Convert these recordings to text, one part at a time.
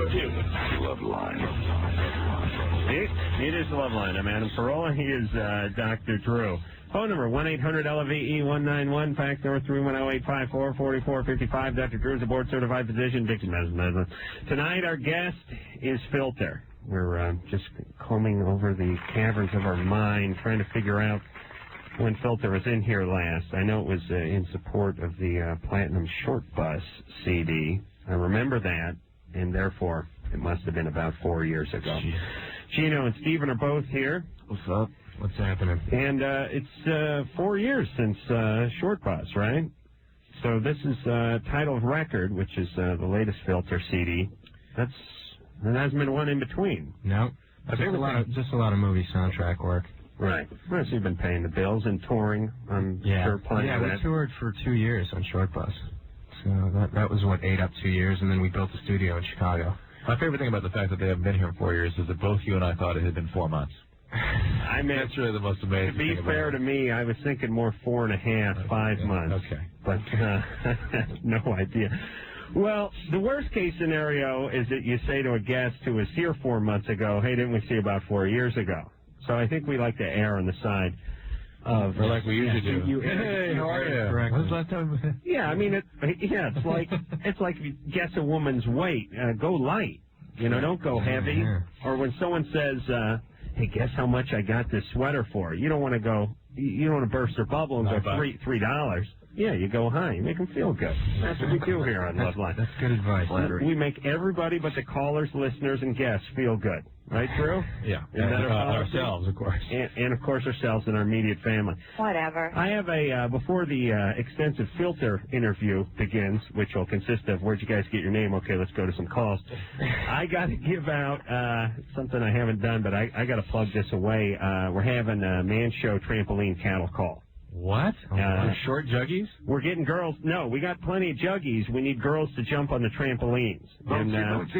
Loveline. It is Loveline. I'm Adam Carolla. He is Dr. Drew. Phone number 1-800-LOVE-191. Fax number 310-854-4455. Dr. Drew is a board-certified physician. Tonight our guest is Filter. We're just combing over the caverns of our mind, trying to figure out when Filter was in here last. I know it was in support of the Platinum Short Bus CD. I remember that, and therefore it must have been about 4 years ago. Gino and Steven are both here. What's up? What's happening? And it's 4 years since Short Bus, right? So this is titled Record, which is the latest Filter CD. There hasn't been one in between. No. Just a lot of movie soundtrack work. Right. Well, so you've been paying the bills and touring. I'm sure plenty of that. Yeah, we toured for 2 years on Short Bus. So that was what ate up 2 years, and then we built a studio in Chicago. My favorite thing about the fact that they haven't been here in 4 years is that both you and I thought it had been 4 months. I mean, that's really the most amazing thing. To be fair to me, I was thinking more 4.5, 5 months. Okay. But no idea. Well, the worst case scenario is that you say to a guest who was here 4 months ago, hey, didn't we see you about 4 years ago? So I think we like to err on the side of... Or like we usually do. Hey, how are you? When's the last time? Yeah, I mean, it's like if you guess a woman's weight, go light. You know, don't go heavy. Or when someone says, hey, guess how much I got this sweater for? You don't want to go, you don't want to burst their bubble and go $3. Yeah, you go high. You make them feel good. That's what we do here on Loveline. That's good advice. We make everybody but the callers, listeners, and guests feel good. Right, Drew? Yeah. And ourselves, of course. And, of course, ourselves and our immediate family. Whatever. I have before the extensive Filter interview begins, which will consist of, where'd you guys get your name? Okay, let's go to some calls. I got to give out something I haven't done, but I got to plug this away. We're having a Man Show Trampoline cattle call. What? Short juggies? We're getting girls. No, we got plenty of juggies. We need girls to jump on the trampolines. I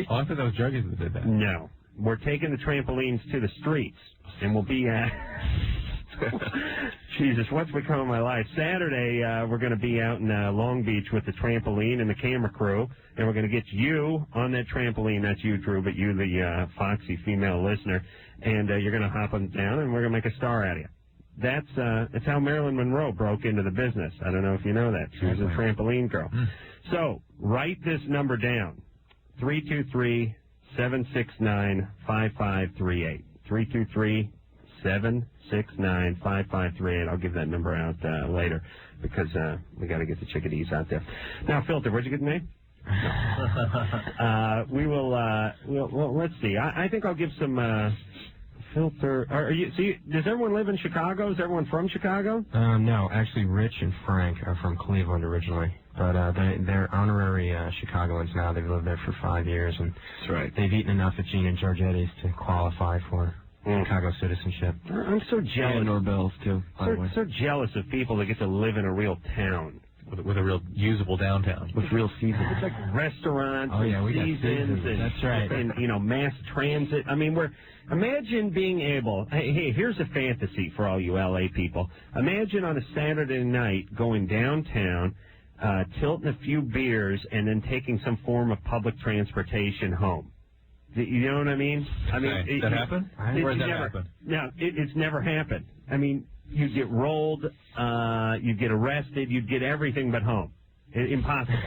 thought that was juggies that did that. No. We're taking the trampolines to the streets, and we'll be at... Jesus, what's become of my life? Saturday, we're going to be out in Long Beach with the trampoline and the camera crew, and we're going to get you on that trampoline. That's you, Drew, but you, the foxy female listener, and you're going to hop on down, and we're going to make a star out of you. That's how Marilyn Monroe broke into the business. I don't know if you know that. She was a trampoline girl. So, write this number down. 323-769-5538. 323-769-5538. I'll give that number out later because we got to get the chickadees out there. Now, Filter, where'd you get the name? We will. Well, let's see. I think I'll give some Filter. Does everyone live in Chicago? Is everyone from Chicago? No, actually, Rich and Frank are from Cleveland originally. But they're honorary Chicagoans now. They've lived there for 5 years, and that's right. They've eaten enough at Gene and Georgetti's to qualify for Chicago citizenship. I'm so jealous. And Norbell's, too, by the way. So jealous of people that get to live in a real town. With a real usable downtown. With real seasons. It's like restaurants we got seasons. That's right. And, mass transit. I mean, imagine being able, hey, here's a fantasy for all you L.A. people. Imagine on a Saturday night going downtown, tilting a few beers, and then taking some form of public transportation home. You know what I mean? That happened? Where did that happen? No, it's never happened. I mean, you'd get rolled, you'd get arrested, you'd get everything but home. Impossible.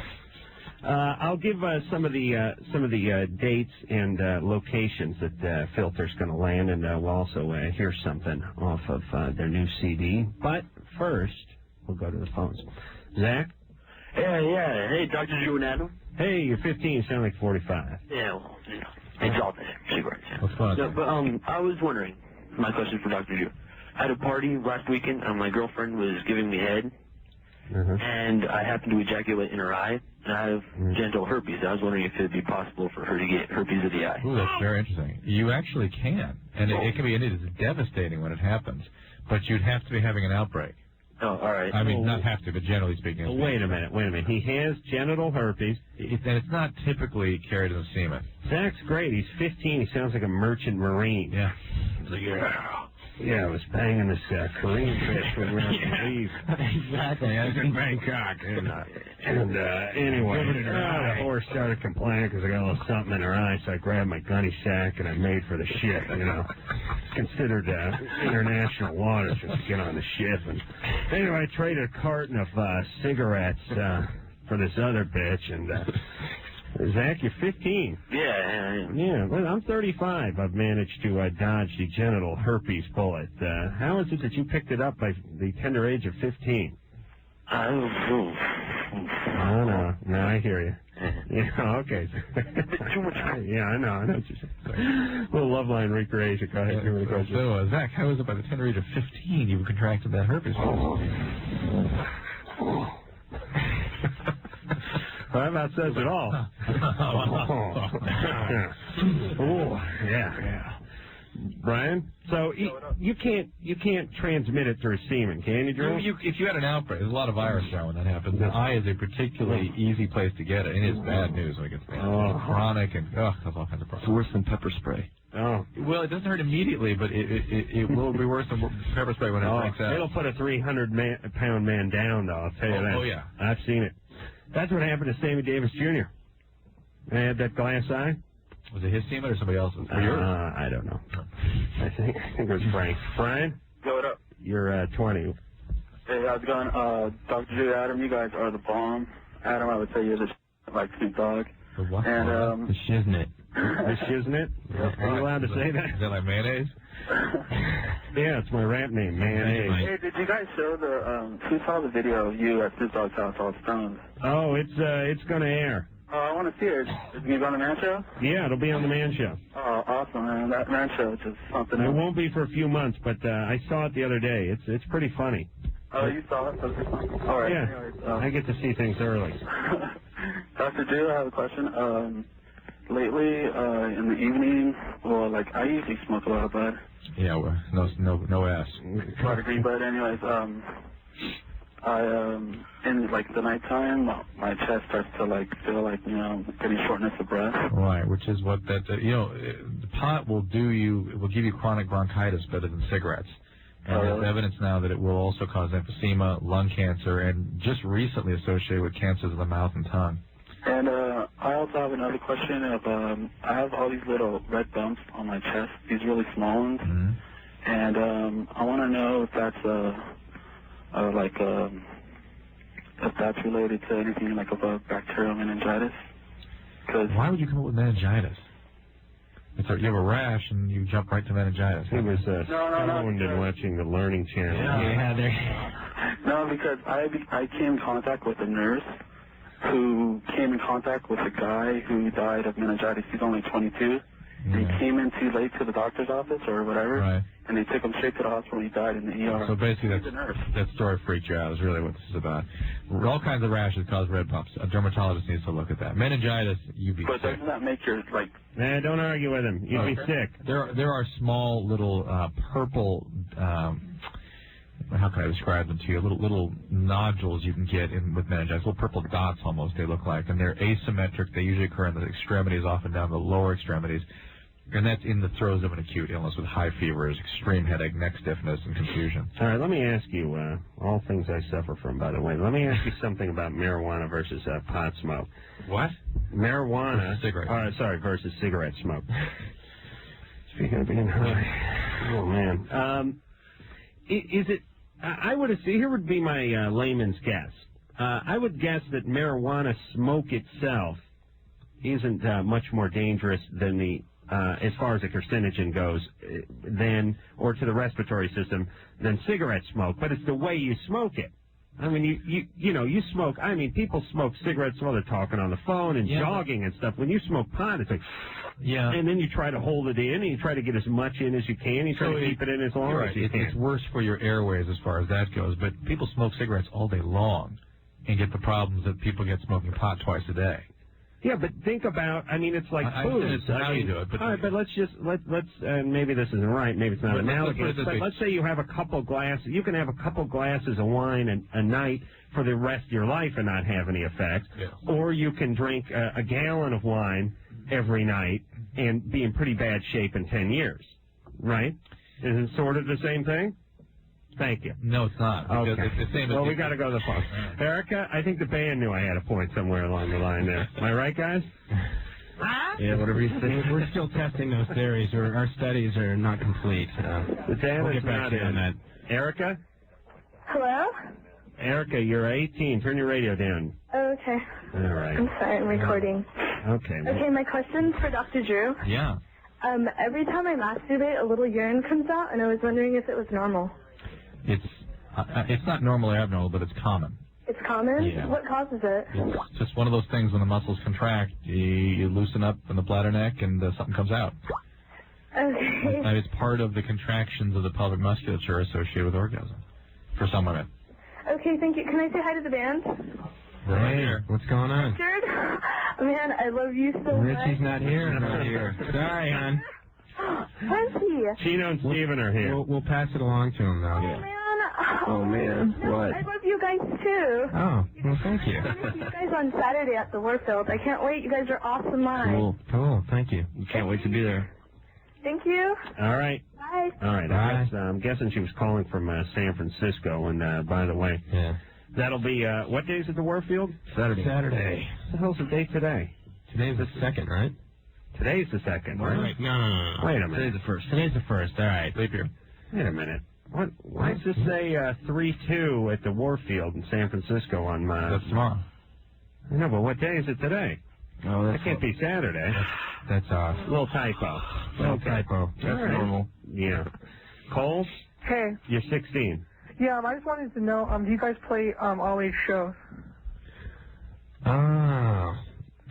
I'll give some of the dates and locations that Filter's going to land, and we'll also hear something off of their new CD. But first, we'll go to the phones. Zach? Yeah. Hey, Dr. Drew and Adam. Hey, you're 15. You sound like 45. Yeah, well, it's all the same. Cigarettes. What's fun? No, but I was wondering, my question for Dr. Drew. I had a party last weekend, and my girlfriend was giving me head, and I happened to ejaculate in her eye, and I have genital herpes. I was wondering if it would be possible for her to get herpes of the eye. Ooh, that's very interesting. You actually can, and it can be, it is devastating when it happens, but you'd have to be having an outbreak. Oh, all right. I mean, not have to, but generally speaking. Wait a minute. He has genital herpes. And it's not typically carried in the semen. Zach's great. He's 15. He sounds like a merchant marine. Yeah. Yeah, I was banging this Korean bitch when we were to leave. Exactly. I was in Bangkok. And anyway, the horse started complaining because I got a little something in her eye, so I grabbed my gunny sack and I made for the ship, you know. It's considered international waters just to get on the ship. And anyway, I traded a carton of cigarettes for this other bitch, and Zach, you're 15. Yeah. Well, I'm 35. I've managed to dodge the genital herpes bullet. How is it that you picked it up by the tender age of 15? No, I hear you. Yeah, okay. Too much. Yeah, I know what you're saying. Little Loveline recreation. Go ahead. So, Zach, how is it by the tender age of 15 you contracted that herpes? Well, that about says it all. Yeah. Brian, so you can't transmit it through semen, can you, Drew? If you had an outbreak, there's a lot of virus there when that happens. The eye is a particularly easy place to get it, and it's bad news when it gets bad. Chronic and has all kinds of problems. It's worse than pepper spray. Oh. Well, it doesn't hurt immediately, but it will be worse than pepper spray when it breaks out. It'll put a 300-pound man down, though, I'll tell you that. Oh, yeah. I've seen it. That's what happened to Sammy Davis Jr. They had that glass eye. Was it his team or somebody else's? Yours? I don't know. I think it was Frank. Brian? Yo, what up? You're 20. Hey, how's it going? Dr. Drew, Adam, you guys are the bomb. Adam, I would say you're the like Snoop Dogg. The what? And, The shiznit. The shiznit? Are you allowed to say that? Is that like mayonnaise? Yeah, it's my rap name, Mayonnaise. Hey, did you guys show who saw the video of you at Snoop Dogg's house all stoned? Oh, it's going to air. Oh, I want to see it. Is it going to be on the Man Show? Yeah, it'll be on the Man Show. Oh, awesome, man. That Man Show is just something It else. won't be for a few months, but I saw it the other day. It's pretty funny. Oh, you saw it? Okay. All right. Yeah, Anyways, I get to see things early. Dr. Drew, I have a question. Lately, in the evening, well, like, I usually smoke a lot of bud. Yeah, well, no ass. To a degree, but anyways, in like the nighttime, my chest starts to like feel like, you know, getting shortness of breath. Right, which is what that the pot will give you chronic bronchitis better than cigarettes. And there's evidence now that it will also cause emphysema, lung cancer, and just recently associated with cancers of the mouth and tongue. And I also have another question of I have all these little red bumps on my chest, these really small ones, and I want to know if that's if that's related to anything like a bacterial meningitis. Cause why would you come up with meningitis? You have a rash and you jump right to meningitis. He was stoned and watching the Learning Channel. No, because I came in contact with a nurse who came in contact with a guy who died of meningitis. He's only 22. And he came in too late to the doctor's office or whatever, and they took him straight to the hospital. He died in the ER. So basically, that story freaked you out. Is really what this is about. All kinds of rashes cause red bumps. A dermatologist needs to look at that. Meningitis, you'd be sick. But doesn't that make your like? Nah, don't argue with him. You'd be sick. There are small little purple. How can I describe them to you? Little nodules you can get with meningitis, little purple dots almost they look like, and they're asymmetric. They usually occur in the extremities, often down the lower extremities, and that's in the throes of an acute illness with high fevers, extreme headache, neck stiffness, and confusion. All right, let me ask you, all things I suffer from, by the way. Let me ask you something about marijuana versus pot smoke. What? Marijuana. Versus cigarette. Versus cigarette smoke. Speaking of being high. Oh, man. Is it? I would have. Here would be my layman's guess. I would guess that marijuana smoke itself isn't much more dangerous than the, as far as the carcinogen goes, or to the respiratory system than cigarette smoke. But it's the way you smoke it. I mean, you smoke. I mean, people smoke cigarettes while they're talking on the phone and jogging and stuff. When you smoke pot, it's like. Yeah. And then you try to hold it in, and you try to get as much in as you can. You try to keep it in as long as you can. It's worse for your airways as far as that goes. But people smoke cigarettes all day long and get the problems that people get smoking pot twice a day. Yeah, but think about, I mean, it's like food. It's how you do it. But all right, but let's and maybe this isn't right, maybe it's not analogous, but let's say you have a couple glasses. You can have a couple glasses of wine a night for the rest of your life and not have any effects. Yes. Or you can drink a gallon of wine every night and be in pretty bad shape in 10 years, right? Is it sort of the same thing? Thank you. No, it's not. Okay. It's the same. Well, we got to go to the phone. Erica, I think the band knew I had a point somewhere along the line there. Am I right, guys? Yeah, whatever you say. We're still testing those theories. Our studies are not complete. The data we'll is get back not to you on in. that. Erica? Hello? Erica, you're 18. Turn your radio down. Oh, okay. All right. I'm sorry, I'm recording. Okay. Okay, my question's for Dr. Drew. Yeah. Every time I masturbate, a little urine comes out, and I was wondering if it was normal. It's not normal or abnormal, but it's common. It's common? Yeah. What causes it? It's just one of those things when the muscles contract, you loosen up in the bladder neck and something comes out. Okay. And it's part of the contractions of the pelvic musculature associated with orgasm for some women. Okay, thank you. Can I say hi to the band? Hey, what's going on? Richard? Man, I love you so much. Richie's not here. Not here. Sorry, hon. Where's he? Chino and Steven are here. We'll pass it along to him, though. Man. Oh, man. What? I love you guys, too. Oh, well, thank you. I'm going to see you guys on Saturday at the Warfield. I can't wait. You guys are awesome live. Cool. Thank you. We can't wait to be there. Thank you. All right. Bye. All right. Bye. I'm guessing she was calling from San Francisco. And, by the way, that'll be, what day is it, the Warfield? Saturday. What the hell's the date today? Today's the 2nd, right? Today's the 2nd, right? No. Wait a minute. Today's the 1st. Today's the 1st. All right. Leap year. Wait a minute. What? Why does this say 3-2 at the Warfield in San Francisco on That's tomorrow. I know, but what day is it today? Oh, That can't be Saturday. That's off. Little typo. Little typo. That's All right. normal. Yeah. Cole, Hey, you're 16. yeah, I just wanted to know, do you guys play all-age shows? Oh,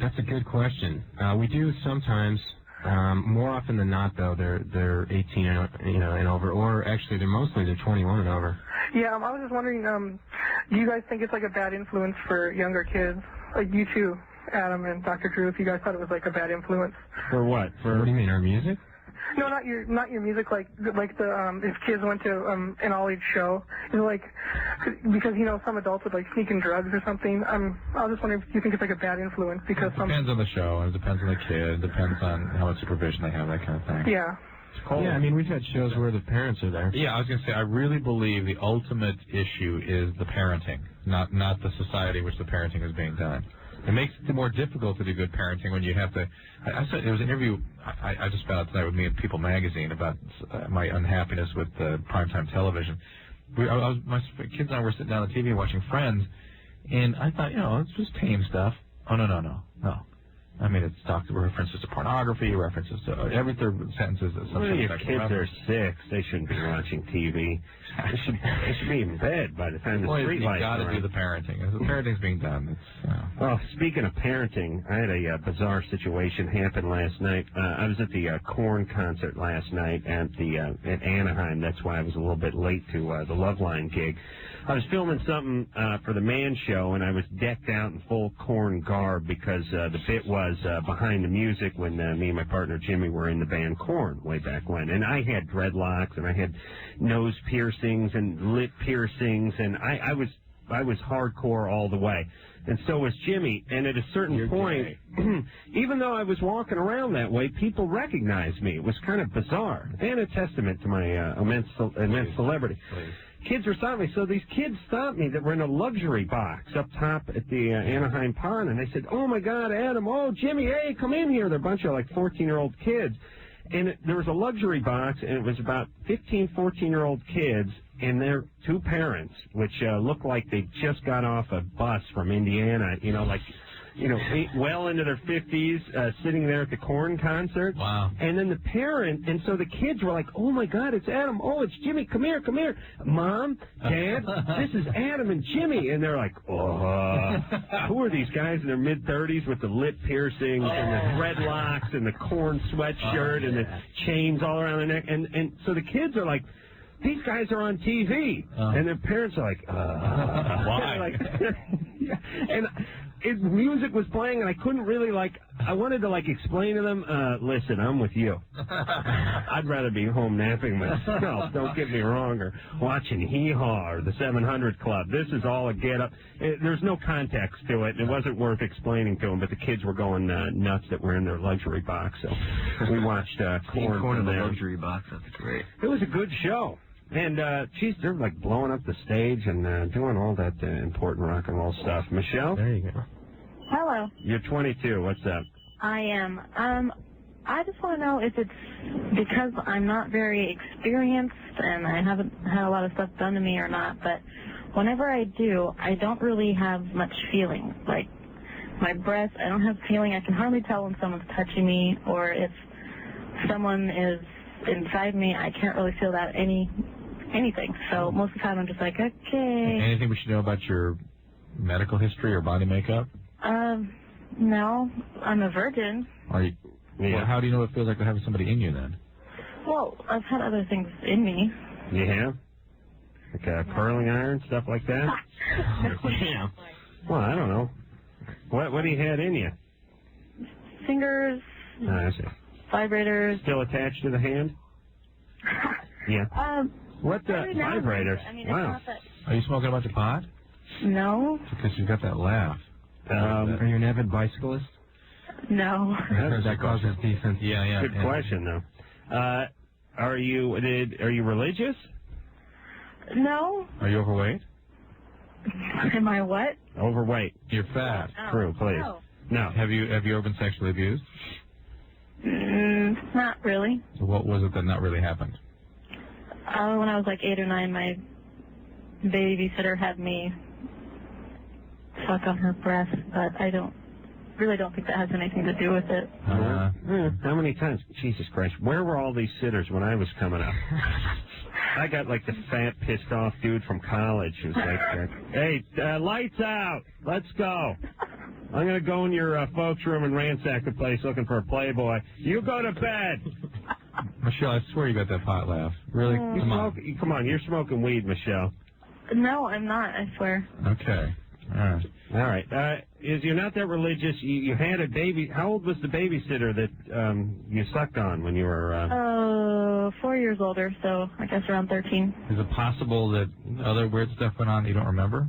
that's a good question. We do sometimes. More often than not, though, they're 18 and over, or actually they're 21 and over. Yeah, I was just wondering, do you guys think it's like a bad influence for younger kids? Like you two, Adam and Dr. Drew, if you guys thought it was like a bad influence? For what? What do you mean, our music? No, not your music. Like the if kids went to an all-age show, because some adults would like sneak in drugs or something. I was just wondering if you think it's like a bad influence because It depends on the show, and it depends on the kid, it depends on how much supervision they have, that kind of thing. Yeah. Yeah, I mean, we've had shows where the parents are there. Yeah, I was going to say, I really believe the ultimate issue is the parenting, not the society in which the parenting is being done. It makes it more difficult to do good parenting when you have to. I said there was an interview I just found out tonight with me in People magazine about my unhappiness with primetime television. My kids and I were sitting down on the TV watching Friends, and I thought, it's just tame stuff. Oh no. I mean, it's references to pornography, references to every third sentence is some Well, your sexual kids reference. are 6. They shouldn't be watching TV. They should be in bed by the time the street lights You got to are do on. the parenting. As the parenting's being done, it's. Well, speaking of parenting, I had a bizarre situation happen last night. I was at the Korn concert last night at Anaheim. That's why I was a little bit late to the Loveline gig. I was filming something for the Man Show, and I was decked out in full Korn garb because the bit was behind the music when me and my partner Jimmy were in the band Korn way back when. And I had dreadlocks, and I had nose piercings and lip piercings, and I was hardcore all the way. And so was Jimmy. And at a certain point, even though I was walking around that way, people recognized me. It was kind of bizarre and a testament to my immense celebrity. Please. Kids were stopping me. So these kids stopped me that were in a luxury box up top at the Anaheim Pond, and they said, "Oh, my God, Adam, oh, Jimmy, hey, come in here." They're a bunch of, 14-year-old kids. And there was a luxury box, and it was about 15, 14-year-old kids and their two parents, which looked like they just got off a bus from Indiana, well into their 50s, sitting there at the Korn concert. Wow. And then the parent, and so the kids were like, "Oh, my God, it's Adam. Oh, it's Jimmy. Come here. Mom, Dad, this is Adam and Jimmy." And they're like, "Oh, who are these guys in their mid-30s with the lip piercings and the dreadlocks and the Korn sweatshirt and the chains all around their neck?" And so the kids are like, "These guys are on TV." And their parents are like, Why? and music was playing, and I couldn't really, I wanted to, explain to them, listen, I'm with you. I'd rather be home napping myself, don't get me wrong, or watching Hee Haw or the 700 Club. This is all a get-up. There's no context to it, and it wasn't worth explaining to them, but the kids were going nuts that were in their luxury box, so we watched Korn in the luxury box. That's great. It was a good show. And, geez, they're, blowing up the stage and doing all that important rock and roll stuff. Michelle? There you go. Hello. You're 22. What's up? I am. I just want to know if it's because I'm not very experienced and I haven't had a lot of stuff done to me or not, but whenever I do, I don't really have much feeling. Like, my breath, I don't have feeling. I can hardly tell when someone's touching me, or if someone is inside me, I can't really feel that anything. So most of the time I'm just like, okay. Anything we should know about your medical history or body makeup? No. I'm a virgin. Are you? Yeah. Well, how do you know what it feels like to have somebody in you then? Well, I've had other things in me. You have? Like a curling iron, stuff like that? Yeah. Well, I don't know. What do you have in you? Fingers. Oh, I see. Vibrators. Still attached to the hand? Yeah. What vibrators? I mean, wow. it's not that... Are you smoking a bunch of pot? No. Because you've got that laugh. Are you an avid bicyclist? No. That causes decent. Yeah. Good question, though. Are you religious? No. Are you overweight? Am I what? Overweight. You're fat. Oh. True, please. No. Have you ever been sexually abused? Not really. So what was it that not really happened? When I was like 8 or 9, my babysitter had me suck on her breast, but I really don't think that has anything to do with it. How many times? Jesus Christ. Where were all these sitters when I was coming up? I got like the fat, pissed off dude from college who's like, hey, lights out. Let's go. I'm going to go in your folks' room and ransack the place looking for a Playboy. You go to bed. Michelle, I swear you got that pot laugh. Really? Come on, you're smoking weed, Michelle. No, I'm not, I swear. Okay. All right. You're not that religious. You had a baby. How old was the babysitter that you sucked on when you were... 4 years older, so I guess around 13. Is it possible that other weird stuff went on that you don't remember?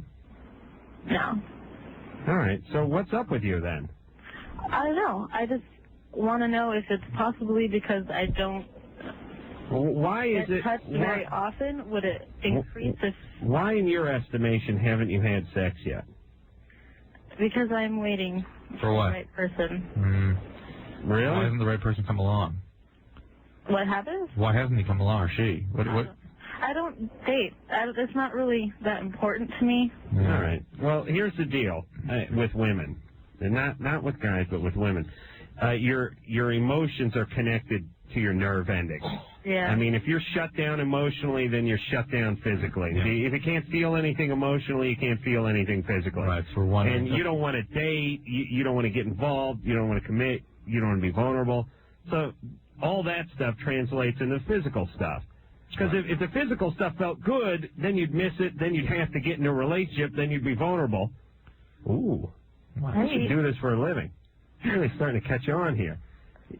No. All right. So what's up with you then? I don't know. I just want to know if it's possibly because I don't get touched very often. Would it increase if... Why, in your estimation, haven't you had sex yet? Because I'm waiting for what? The right person. Really? Why hasn't the right person come along? What happens? Why hasn't he come along, or she? What? I don't date. It's not really that important to me. All right. Well, here's the deal with women, and not with guys, but with women. Your emotions are connected to your nerve endings. Yeah. I mean, if you're shut down emotionally, then you're shut down physically. Yeah. If you can't feel anything emotionally, you can't feel anything physically. Right. For one. And you don't want to date. You don't want to get involved. You don't want to commit. You don't want to be vulnerable. So all that stuff translates into physical stuff. Because if the physical stuff felt good, then you'd miss it, then you'd have to get in a relationship, then you'd be vulnerable. Ooh. Wow. I should do this for a living. I'm really starting to catch on here.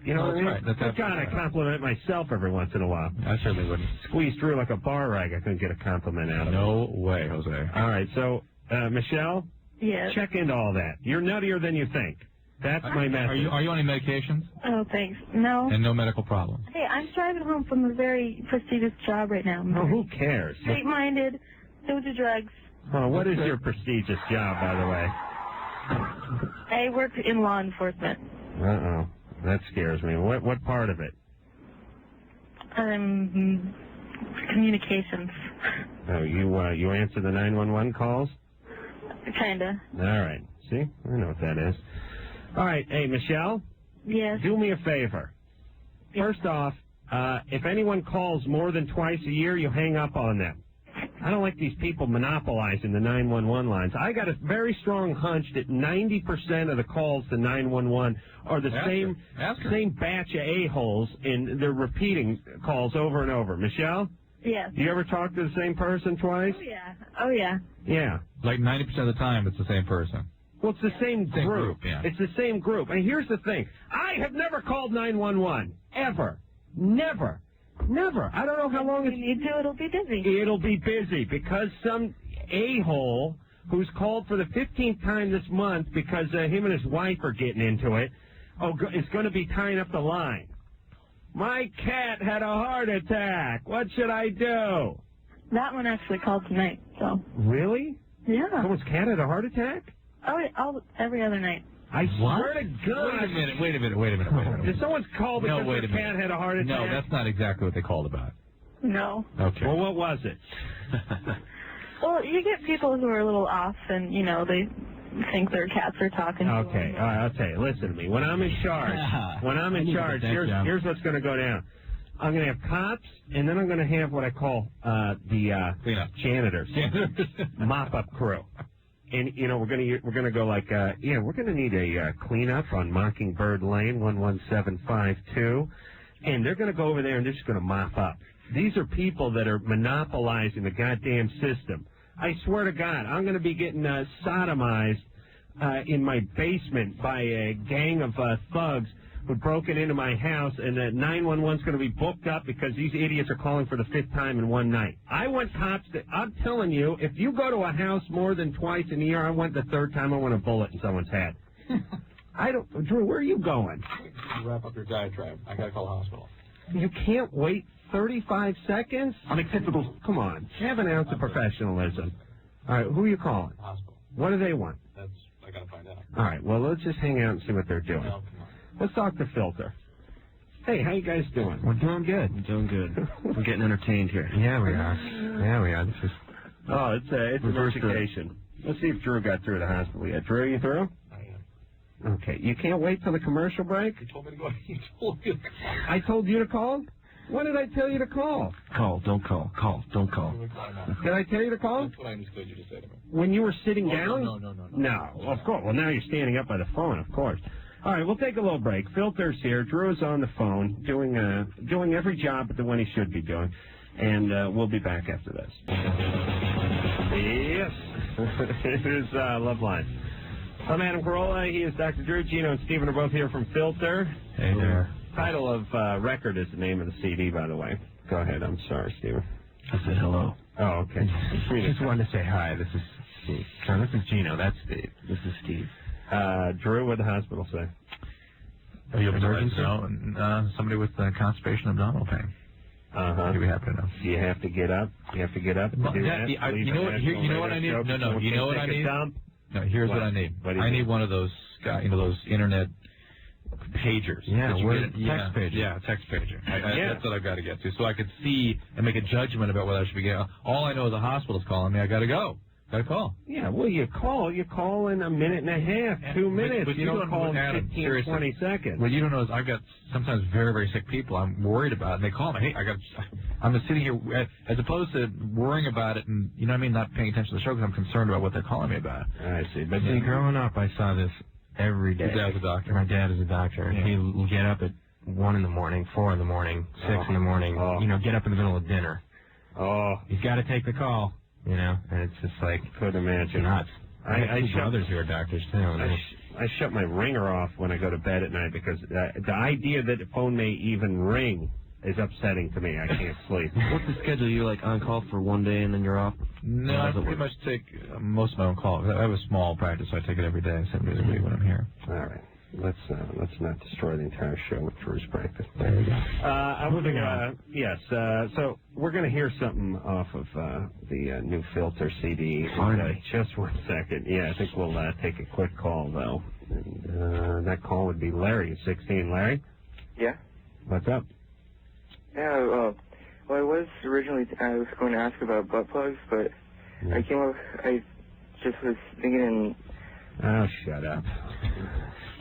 You know what I mean? Right. I've got to compliment myself every once in a while. I certainly wouldn't. Squeeze through like a bar rag, I couldn't get a compliment out of it. No way, Jose. All right, so, Michelle? Yes. Check into all that. You're nuttier than you think. That's my message. Are you on any medications? Oh, thanks. No. And no medical problems? Hey, I'm driving home from a very prestigious job right now. Oh, who cares? Straight-minded, don't do drugs. Oh, what is your prestigious job, by the way? I work in law enforcement. Uh-oh. That scares me. What part of it? Communications. Oh, you answer the 911 calls? Kinda. All right. See? I know what that is. All right. Hey, Michelle? Yes? Do me a favor. First off, if anyone calls more than twice a year, you hang up on them. I don't like these people monopolizing the 911 lines. I got a very strong hunch that 90% of the calls to 911 are the same batch of a-holes, and they're repeating calls over and over. Michelle? Yes. You ever talk to the same person twice? Oh, yeah. Oh, yeah. Yeah. Like 90% of the time, it's the same person. Well, it's the same group. Yeah. It's the same group. And here's the thing. I have never called 911. Ever. Never. Never. I don't know how long If you need to, it'll be busy. It'll be busy because some a-hole who's called for the 15th time this month because him and his wife are getting into it is going to be tying up the line. My cat had a heart attack. What should I do? That one actually called tonight, so. Really? Yeah. Someone's cat had a heart attack? Oh, every other night. I swear to God. Wait a minute. Did someone call because their cat had a heart attack? No, that's not exactly what they called about. No. Okay. Well, what was it? Well, you get people who are a little off and, they think their cats are talking to them. Okay, all right, I'll tell you. Listen to me. When I'm in charge, here's what's going to go down. I'm going to have cops, and then I'm going to have what I call the janitors, mop-up crew. And, we're going to go like, we're going to need a cleanup on Mockingbird Lane, 11752. And they're going to go over there and they're just going to mop up. These are people that are monopolizing the goddamn system. I swear to God, I'm going to be getting sodomized in my basement by a gang of thugs who've broken into my house, and 911's going to be booked up because these idiots are calling for the 5th time in one night. I want cops I'm telling you, if you go to a house more than twice in a year, I want the 3rd time I want a bullet in someone's head. Drew, where are you going? Wrap up your diatribe. I got to call the hospital. You can't wait 35 seconds? Unacceptable. Come on. Have an ounce of professionalism. All right, who are you calling? The hospital. What do they want? I got to find out. All right, well, let's just hang out and see what they're doing. No, come on. Let's talk to Filter. Hey, how you guys doing? We're doing good. I'm doing good. We're getting entertained here. Yeah, we are. This is... Oh, it's an education. Let's see if Drew got through the hospital yet. Drew, you through? I am. Okay. You can't wait till the commercial break? You told me to go. You told me to call. I told you to call? When did I tell you to call? Call, don't call. Call, don't call. Did I tell you to call? That's what I understood you to say to me. When you were sitting down? No. No, of course. Well, now you're standing up by the phone, of course. All right, we'll take a little break. Filter's here. Drew is on the phone doing every job but the one he should be doing. And we'll be back after this. Yes. It is Loveline. I'm Adam Carolla. He is Dr. Drew. Gino and Steven are both here from Filter. Hey there. Title of Record is the name of the CD, by the way. Go ahead. I'm sorry, Steven. I said hello. Oh, okay. Just wanted to say hi. This is Steve. No, this is Gino. That's Steve. This is Steve. Drew, what did the hospital say? Are you emergency? No, somebody with constipation abdominal pain. Uh-huh. Do we happen to know? Do you have to get up? You have to get up? Well, you know what I need? No. You know what I need? No, here's what I need. I need one of those, those internet pagers. Yeah, text pager. Yeah, text pager. That's what I've got to get to, so I could see and make a judgment about whether I should be getting. All I know is the hospital's calling me. I got to go. Got to call. Yeah, well, you call in a minute and a half, 2 minutes. But you don't call in 15 or 20 seconds. What you don't know is I've got sometimes very, very sick people I'm worried about, and they call me. Hey, I'm just sitting here, as opposed to worrying about it and, not paying attention to the show because I'm concerned about what they're calling me about. I see. But see, growing up, I saw this every day. Your dad's a doctor. My dad is a doctor. Yeah. He would get up at 1 in the morning, 4 in the morning, 6 in the morning, get up in the middle of dinner. Oh. He's got to take the call. And it's just like, could imagine. Nuts. I have two brothers who are doctors, too. I shut my ringer off when I go to bed at night because the idea that the phone may even ring is upsetting to me. I can't sleep. What's the schedule? You on call for one day and then you're off? No, I pretty much take most of my own calls. I have a small practice, so I take it every day, 7 days a week when I'm here. All right. Let's not destroy the entire show with Drew's practice. There you go. Yes. So we're going to hear something off of the new Filter CD. Just 1 second. Yeah, I think we'll take a quick call though. And that call would be Larry, 16. Larry. Yeah. What's up? Yeah. Well, I was going to ask about butt plugs, but I just was thinking. Oh, shut up.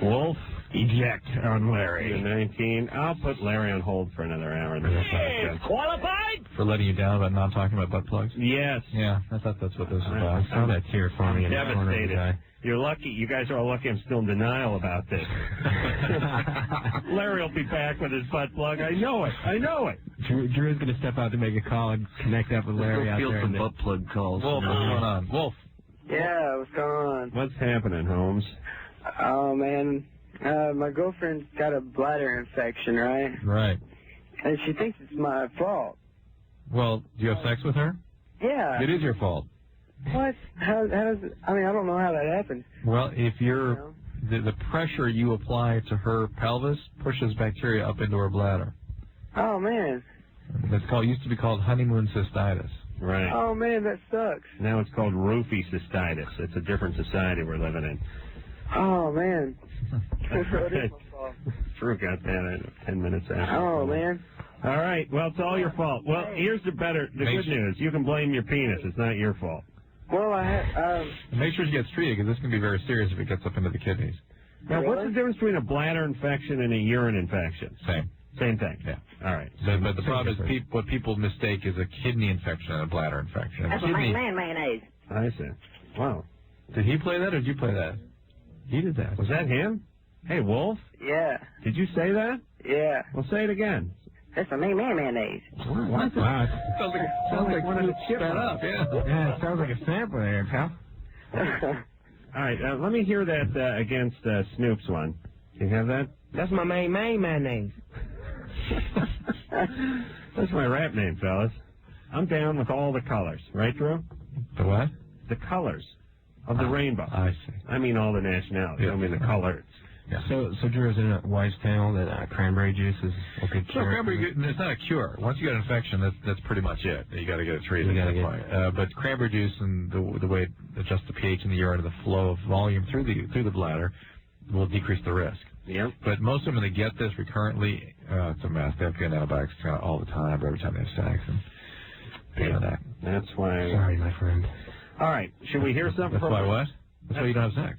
Wolf, eject on Larry. 19. I'll put Larry on hold for another hour. Qualified? For letting you down about not talking about butt plugs? Yes. Yeah, I thought that's what this was about. I saw that tear forming in the corner of the guy. You're lucky. You guys are all lucky I'm still in denial about this. Larry will be back with his butt plug. I know it. Drew's going to step out to make a call and connect up with Larry out there. Some butt plug calls. Wolf, what's going on? Wolf. Yeah, what's going on? What's happening, Holmes? Oh, man. My girlfriend's got a bladder infection, right? Right. And she thinks it's my fault. Well, do you have sex with her? Yeah. It is your fault. What? How does it, I don't know how that happened. Well, if you're, the pressure you apply to her pelvis pushes bacteria up into her bladder. Oh, man. That's used to be called honeymoon cystitis. Right. Oh, man, that sucks. Now it's called roofie cystitis. It's a different society we're living in. Oh, man. Drew got that 10 minutes after. Oh, man. All right. Well, it's all your fault. Well, here's the good news. You can blame your penis. It's not your fault. Well, make sure she gets treated, because this can be very serious if it gets up into the kidneys. Now, what's the difference between a bladder infection and a urine infection? Same thing. Yeah. All right. But the problem is what people mistake is a kidney infection and a bladder infection. That's mayonnaise. I see. Wow. Did he play that or did you play that? He did that. Was that him? Hey, Wolf? Yeah. Did you say that? Yeah. Well, say it again. That's a mayonnaise. What? Wow. Sounds like one of the chips sped up, Yeah, it sounds like a sample there, pal. All right, let me hear that against Snoop's one. You have that? That's my mayonnaise. That's my rap name, fellas. I'm down with all the colors. Right, Drew? The what? The colors of the rainbow. I see. I mean all the nationalities. I mean the colors. Yeah. So Drew, is it a wise tale that cranberry juice is a good cure? Cranberry, it's not a cure. Once you get an infection, that's pretty much it. You got to get it treated at that point. But cranberry juice and the way it adjusts the pH in the urine and the flow of volume through the bladder will decrease the risk. Yep. But most of them, when they get this recurrently, it's a mess. They have to get antibiotics all the time, every time they have sex. And that. That's why. Sorry, my friend. All right. Should we hear something? That's why what? That's why you don't have sex.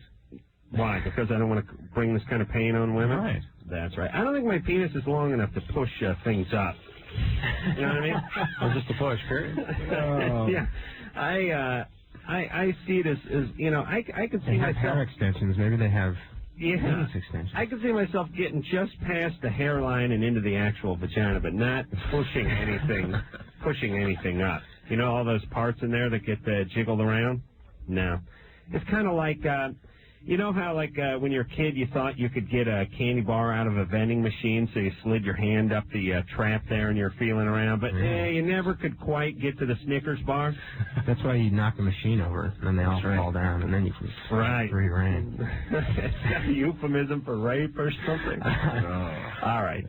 Why? Because I don't want to bring this kind of pain on women? Right. That's right. I don't think my penis is long enough to push things up. You know what I mean? Or just a push, period. Yeah. I see it as I could see they have myself. hair extensions. Maybe they have penis extensions. I could see myself getting just past the hairline and into the actual vagina, but not pushing anything up. You know all those parts in there that get jiggled around? No. It's kind of like, you know how when you're a kid you thought you could get a candy bar out of a vending machine, so you slid your hand up the trap there and you're feeling around, but you never could quite get to the Snickers bar? That's why you knock the machine over, and then they all fall down, and then you can free reign. Is that a euphemism for rape or something? All right.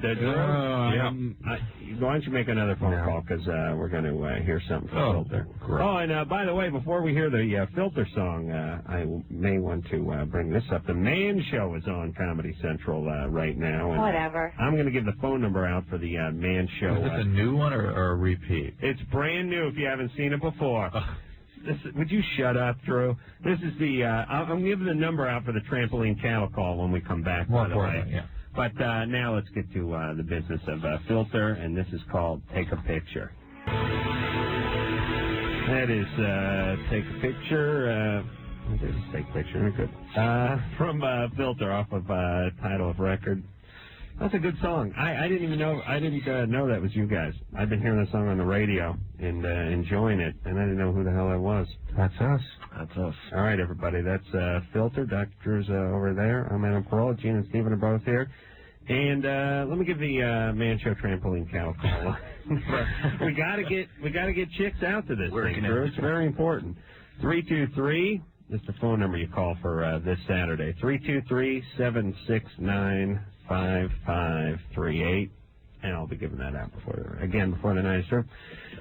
Why don't you make another phone call, because we're going to hear something from Filter. Great. Oh, and by the way, before we hear the Filter song, I may want to bring this up. The Man Show is on Comedy Central right now. And Whatever. I'm going to give the phone number out for the Man Show. Is this a new one or a repeat? It's brand new if you haven't seen it before. Would you shut up, Drew? This is the, I'm giving the number out for the Trampoline cattle call when we come back, by the way. Yeah. But now let's get to the business of Filter, and this is called Take a Picture. That is Take a Picture. This is Take a Picture. Good. From Filter, off of title of record. That's a good song. I didn't even know. I didn't know that was you guys. I've been hearing the song on the radio and enjoying it, and I didn't know who the hell that was. That's us. That's us. All right, everybody. That's Filter. Dr. Drew's over there. I'm Adam Carolla. Gene and Stephen are both here. And let me give the Man Show Trampoline cattle call. we gotta get chicks out to this thing, Drew. It's very important. 323 is the phone number you call for this Saturday. 323-769-5538. And I'll be giving that out before the night is through.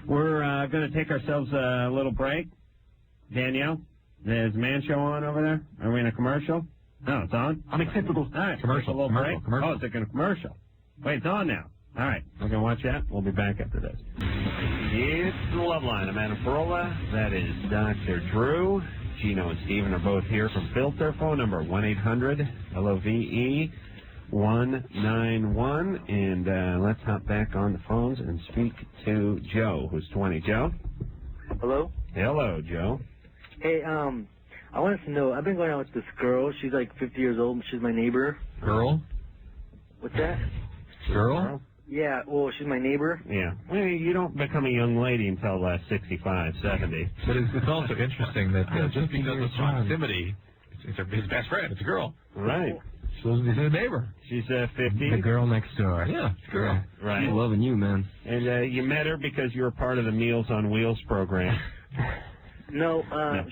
We're going to take ourselves a little break. Danielle, is the Man Show on over there? Are we in a commercial? No, it's on. Unacceptable. All right, commercial. A little break. Commercial. Oh, it's like a commercial. Wait, it's on now. All right, we're going to watch that. We'll be back after this. It's the Loveline. I'm Adam Carolla. That is Dr. Drew. Gino and Steven are both here from Filter. Phone number 1-800-LOVE-191. And let's hop back on the phones and speak to Joe, who's 20. Joe? Hello? Hello, Joe. Hey, I wanted to know, I've been going out with this girl. She's like 50 years old. She's my neighbor. Girl? What's that? Girl? Yeah, well, she's my neighbor. Yeah. Well, you don't become a young lady until 65, 70. But it's also interesting that just because of proximity, it's his best friend. It's a girl. Right. So he's a neighbor. She's 50. The girl next door. Yeah, it's a girl. Yeah. Right. She's loving you, man. And you met her because you were part of the Meals on Wheels program. No,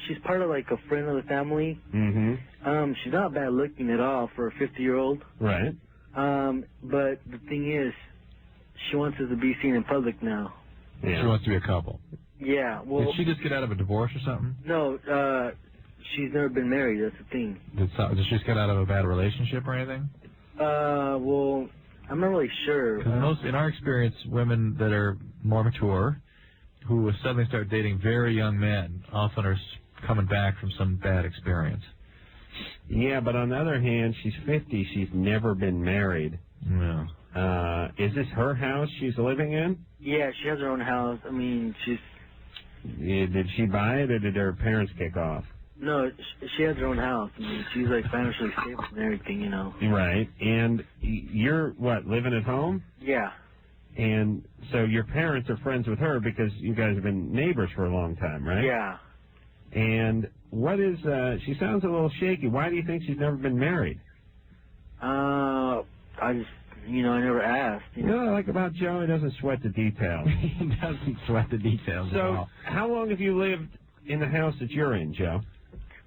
she's part of like a friend of the family. Mm-hmm. She's not bad looking at all for a 50-year-old. Right. But the thing is, she wants us to be seen in public now. Yeah. She wants to be a couple. Yeah, well... Did she just get out of a divorce or something? No, she's never been married, that's the thing. Did she just get out of a bad relationship or anything? Well, I'm not really sure. Because in our experience, women that are more mature, who suddenly start dating very young men, often are coming back from some bad experience. Yeah, but on the other hand, she's 50. She's never been married. No. Is this her house she's living in? Yeah, she has her own house. I mean, she's... Yeah, did she buy it, or did her parents kick off? No, she has her own house. I mean, she's, like, financially stable and everything, you know. Right. And you're, what, living at home? Yeah. And so your parents are friends with her because you guys have been neighbors for a long time, right? Yeah. And what is, she sounds a little shaky. Why do you think she's never been married? I just... You know, I never asked. You know what I like about Joe? He doesn't sweat the details. He doesn't sweat the details at all. So, how long have you lived in the house that you're in, Joe?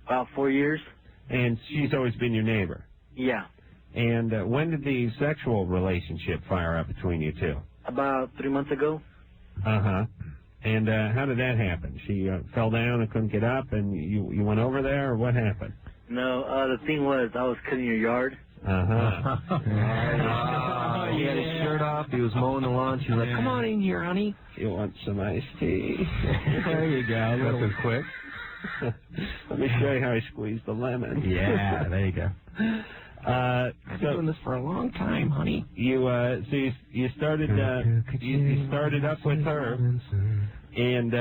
About 4 years. And she's always been your neighbor? Yeah. And when did the sexual relationship fire up between you two? About 3 months ago. Uh-huh. And how did that happen? She fell down and couldn't get up, and you went over there, or what happened? No, the thing was, I was cutting your yard. Uh-huh. He had his shirt off. He was mowing the lawn. She was like, "Come on in here, honey. You want some iced tea?" There you go. That was quick. Let me show you how I squeeze the lemon. Yeah, there you go. I've been doing this for a long time, honey. You started you started up with her, and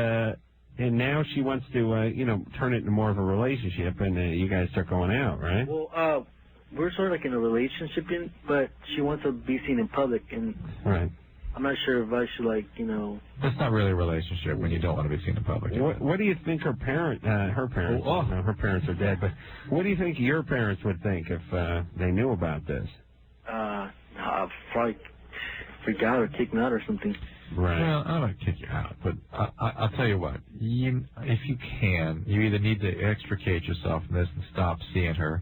now she wants to turn it into more of a relationship, and you guys start going out, right? Well, we're sort of like in a relationship, but she wants to be seen in public, and right. I'm not sure if I should, That's not really a relationship when you don't want to be seen in public. What do you think her parents, no, her parents are dead, but what do you think your parents would think if they knew about this? I'd probably freak out or kick me out or something. Right. Well, I don't want to kick you out, but I'll tell you what. If you can, you either need to extricate yourself from this and stop seeing her,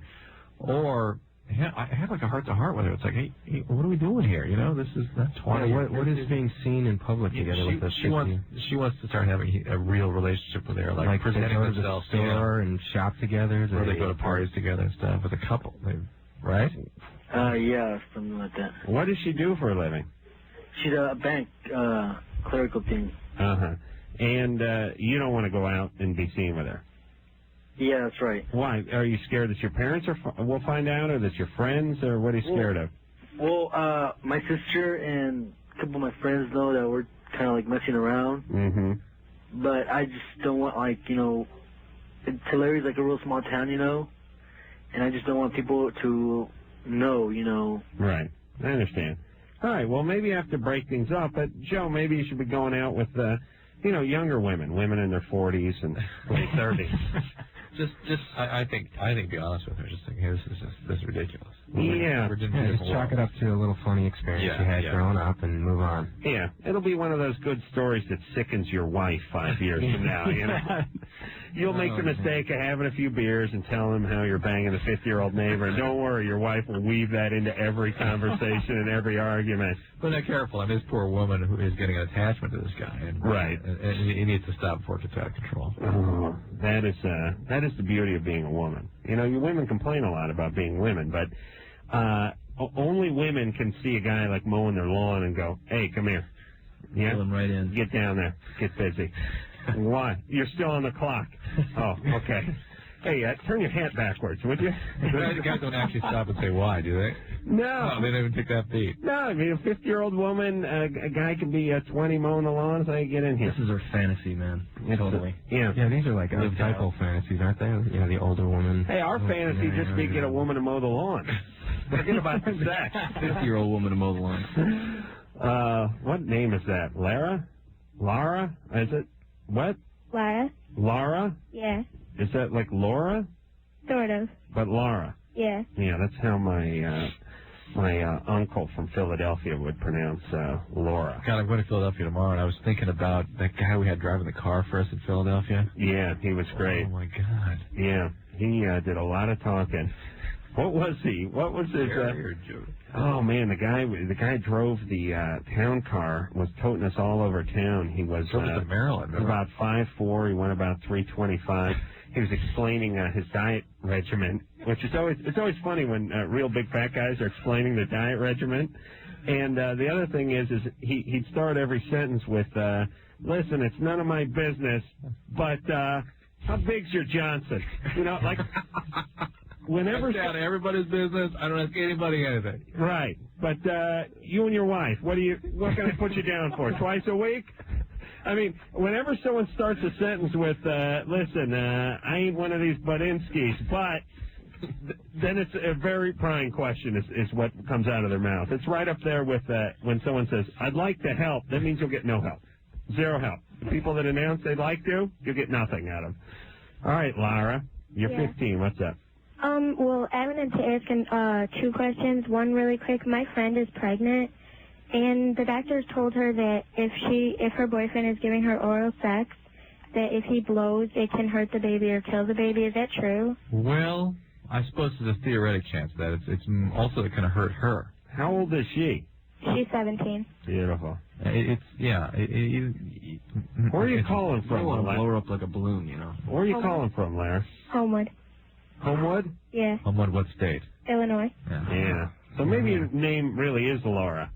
or I have like a heart-to-heart with her. It's like, hey, what are we doing here? You know, this is not 20. What is being seen in public together with us? She wants to start having a real relationship with her, like presenting themselves to the store and shop together. Or they go to parties together and stuff as a couple, right? Yeah, something like that. What does she do for a living? She's a bank clerical thing. Uh-huh. And you don't want to go out and be seen with her? Yeah, that's right. Why? Are you scared that your parents will find out, or that your friends, or what are you scared of? Well, my sister and a couple of my friends know that we're kind of like messing around. Mm-hmm. But I just don't want, Tulsa's like a real small town, and I just don't want people to know, Right. I understand. All right, well, maybe you have to break things up, but, Joe, maybe you should be going out with, younger women in their 40s and late 30s. I think, be honest with her. Just think, hey, this is ridiculous. Yeah. Just chalk it up to a little funny experience you had growing up and move on. Yeah, it'll be one of those good stories that sickens your wife 5 years from now, You'll make the mistake of having a few beers and telling them how you're banging a 50-year-old neighbor, and don't worry, your wife will weave that into every conversation and every argument. But they're careful. I mean, this poor woman who is getting an attachment to this guy, and he needs to stop before it gets out of control. Oh, that is the beauty of being a woman. You women complain a lot about being women, but only women can see a guy like mowing their lawn and go, "Hey, come here." Yeah, pull him right in. Get down there. Get busy. Why? You're still on the clock. Oh, okay. Hey, turn your hat backwards, would you? Guys don't actually stop and say why, do they? No. They don't even take that beat. No, I mean, a 50-year-old woman, a guy can be 20 mowing the lawn, so I get in here. This is her fantasy, man. Totally. Yeah, these are like archetypal fantasies, aren't they? The older woman. Hey, our fantasy just be get a woman to mow the lawn. Forget about the sex. 50-year-old woman to mow the lawn. name is that? Lara? Lara? Is it? What? Lara? Lara? Yeah. Is that like Laura? Sort of. But Lara. Yeah. Yeah, that's how my uncle from Philadelphia would pronounce Laura. God, I'm going to Philadelphia tomorrow, and I was thinking about that guy we had driving the car for us in Philadelphia. Yeah, he was great. Oh, my God. Yeah, he did a lot of talking. What was he? What was his... oh, man, the guy drove the town car, was toting us all over town. He was... Drove us to Maryland. About 5'4", he went about 325. He was explaining his diet regimen, which is always funny when real big fat guys are explaining their diet regimen. And the other thing is he'd start every sentence with, listen, it's none of my business, but how big's your Johnson? You know, like whenever... It's out of everybody's business. I don't ask anybody anything. Right. But you and your wife, what can I put you down for? Twice a week? I mean, whenever someone starts a sentence with, listen, I ain't one of these Budinskis, but then it's a very prying question is what comes out of their mouth. It's right up there with when someone says, I'd like to help. That means you'll get no help. Zero help. The people that announce they'd like to, you'll get nothing out of them. All right, Lara, you're 15. What's up? Well, I wanted to ask 2 questions. One really quick. My friend is pregnant. And the doctors told her that if her boyfriend is giving her oral sex, that if he blows, it can hurt the baby or kill the baby. Is that true? Well, I suppose there's a theoretic chance that it's also going to hurt her. How old is she? She's 17. Beautiful. Where are you calling from? I don't want to blow her up like a balloon, you know. Where are you calling from, Larry? Homewood. Homewood? Yeah. Homewood, what state? Illinois. Yeah. So maybe your name really is Laura.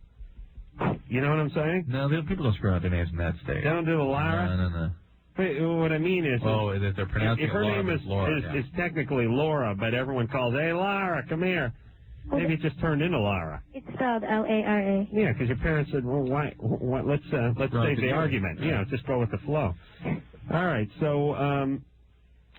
You know what I'm saying? No, people don't screw out their names in that state. They don't do the Lara? No. Wait, what I mean is... Oh, that they're pronouncing if her Laura, name is Laura, is technically Laura, but everyone calls, hey, Lara, come here. Maybe it just turned into Lara. It's spelled Lara. Yeah, because your parents said, well, why? Let's save the argument. You know, just go with the flow. All right, so...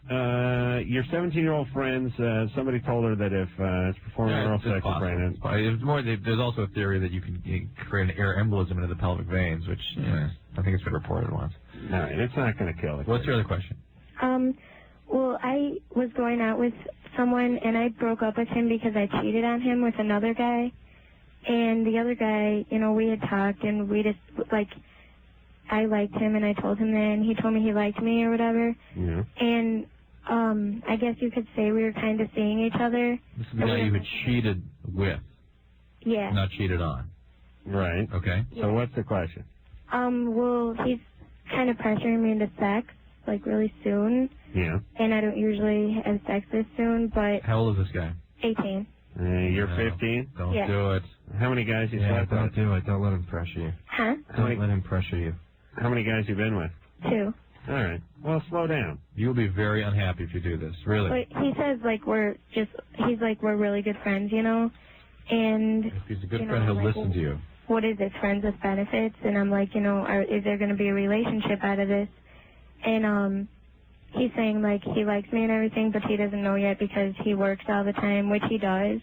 your 17-year-old friends, somebody told her that if it's performing oral sex with Brandon... There's also a theory that you can create an air embolism into the pelvic veins, which I think it's been reported once. All right, it's not going to kill it. What's your other question? Well, I was going out with someone, and I broke up with him because I cheated on him with another guy. And the other guy, you know, we had talked, and we just, like... I liked him, and I told him that, and he told me he liked me or whatever. Yeah. And I guess you could say we were kind of seeing each other. This is the guy you had cheated with. Yeah. Not cheated on. Right. Okay. Yeah. So what's the question? Well, he's kind of pressuring me into sex, like, really soon. Yeah. And I don't usually have sex this soon, but... How old is this guy? 18. You're 15? Don't do it. How many guys you slept don't with? do it. Don't let him pressure you. Huh? Don't let him pressure you. How many guys you been with? 2. All right. Well, slow down. You'll be very unhappy if you do this. Really. But he says, like, we're really good friends, you know? And... If he's a good friend, he'll listen to you. What is it, friends with benefits? And I'm like, you know, is there going to be a relationship out of this? And he's saying, like, he likes me and everything, but he doesn't know yet because he works all the time, which he does.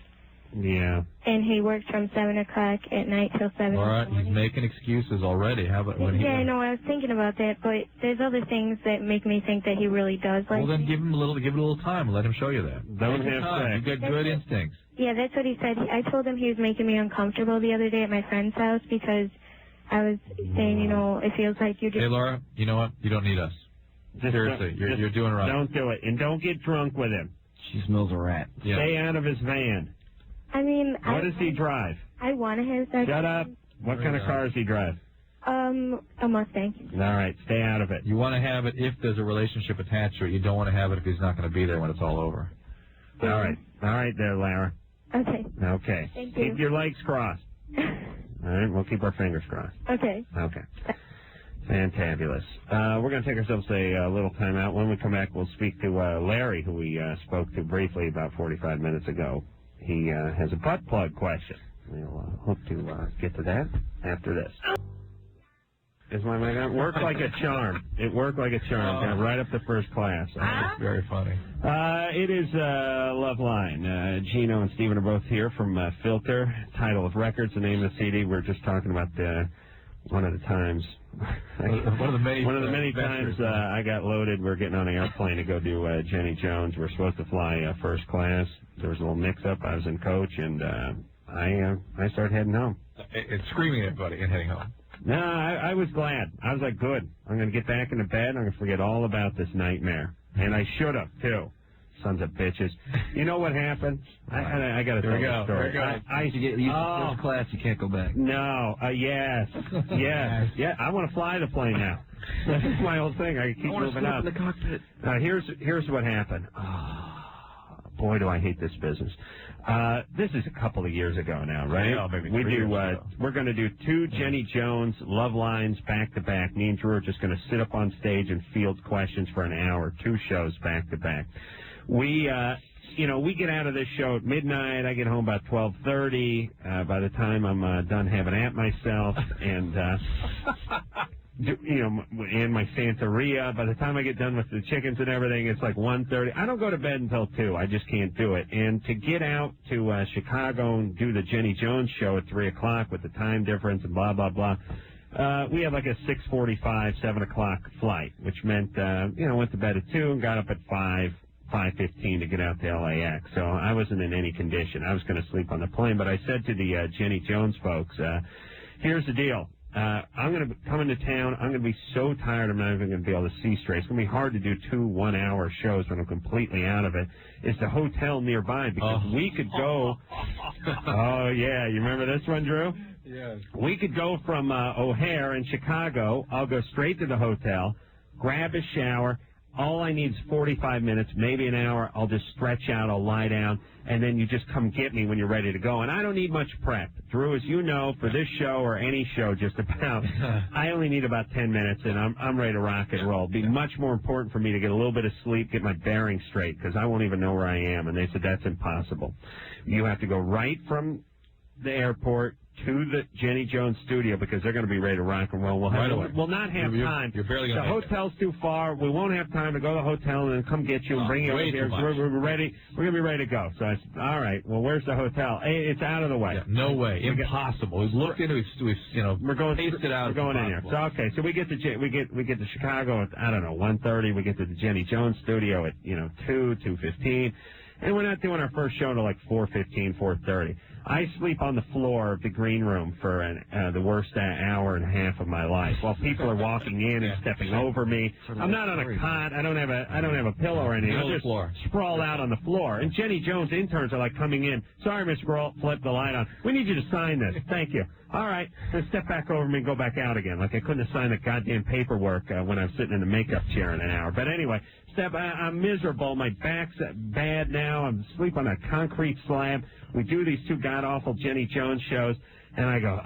Yeah. And he works from 7 o'clock at night till 7 All right, in the morning. he's making excuses already. How about when he... Yeah, I know. I was thinking about that, but there's other things that make me think that he really does like Well, then me. give it a little time and let him show you that. Don't Take your have time. sex. You've got good instincts. Yeah, that's what he said. I told him he was making me uncomfortable the other day at my friend's house because I was saying, you know, it feels like you just... Hey, Laura, you know what? You don't need us. Seriously, you're doing right. Don't do it. And don't get drunk with him. She smells a rat. Yeah. Stay out of his van. I mean... What does he drive? I want to have sex. Shut up. What kind of car does he drive? A Mustang. All right, stay out of it. You want to have it if there's a relationship attached to it. You don't want to have it if he's not going to be there when it's all over. All right there, Lara. Okay. Okay. Thank you. Keep your legs crossed. All right, we'll keep our fingers crossed. Okay. Okay. Fantabulous. We're going to take ourselves a little time out. When we come back, we'll speak to Larry, who we spoke to briefly about 45 minutes ago. He has a butt plug question. We'll hope to get to that after this. Is my mic on? Worked like a charm. It worked like a charm. Got right up to first class. That's very funny. It is Loveline. Gino and Steven are both here from Filter. Title of Records, the name of the CD. We're just talking about one of the times. One of the many times I got loaded. We're getting on an airplane to go do Jenny Jones. We're supposed to fly first class. There was a little mix-up. I was in coach, and I started heading home. It's screaming at buddy and heading home. No, I was glad. I was like, good. I'm going to get back into bed. I'm going to forget all about this nightmare. And I should have, too. Sons of bitches. You know what happened? I got to tell you a story. You get used to first class, you can't go back. No. Yes. Yes. Yeah, I want to fly the plane now. That's my whole thing. I keep moving up. In the cockpit. Here's what happened. Oh, boy, do I hate this business. This is a couple of years ago now, right? Yeah, maybe 3 years ago. We're going to do 2 Jenny Jones love lines back to back. Me and Drew are just going to sit up on stage and field questions for an hour, 2 shows back to back. We get out of this show at midnight. I get home about 12:30. By the time I'm done having at myself and and my Santeria, by the time I get done with the chickens and everything, it's like 1:30. I don't go to bed until 2. I just can't do it. And to get out to Chicago and do the Jenny Jones show at 3 o'clock with the time difference and blah, blah, blah, we have like a 6:45, 7 o'clock flight, which meant, went to bed at 2 and got up at 5:15 to get out to LAX. So I wasn't in any condition. I was going to sleep on the plane. But I said to the Jenny Jones folks, here's the deal. I'm going to come into town. I'm going to be so tired I'm not even going to be able to see straight. It's going to be hard to do 2 one-hour shows when I'm completely out of it. It's the hotel nearby because we could go. Oh, yeah. You remember this one, Drew? Yes. We could go from O'Hare in Chicago. I'll go straight to the hotel, grab a shower. All I need is 45 minutes, maybe an hour. I'll just stretch out. I'll lie down. And then you just come get me when you're ready to go. And I don't need much prep. Drew, as you know, for this show or any show just about, I only need about 10 minutes, and I'm ready to rock and roll. It'd be much more important for me to get a little bit of sleep, get my bearings straight, because I won't even know where I am. And they said, that's impossible. You have to go right from the airport to the Jenny Jones studio because they're going to be ready to rock and roll. We'll not have time. You're barely the hotel's too far. We won't have time to go to the hotel and then come get you and bring you over here. We're ready. We're going to be ready to go. So I said, all right, well, where's the hotel? Hey, it's out of the way. Yeah, no way. Impossible. We've looked into it. We're going tasted out. We're going in here. So okay, so we get to Chicago at 1:30. We get to the Jenny Jones studio at 2:15, and we're not doing our first show until like 4:15, 4:30. I sleep on the floor of the green room for the worst hour and a half of my life while people are walking in and stepping over me. I'm not on a cot. I don't have a pillow or anything. I'm just sprawled out on the floor. And Jenny Jones interns are like coming in. Sorry, Mr. Grohl, flip the light on. We need you to sign this. Thank you. All right. Then step back over me and go back out again. Like I couldn't have signed the goddamn paperwork when I was sitting in the makeup chair in an hour. But anyway, I'm miserable. My back's bad now. I'm asleep on a concrete slab. We do these 2 god-awful Jenny Jones shows, and I go,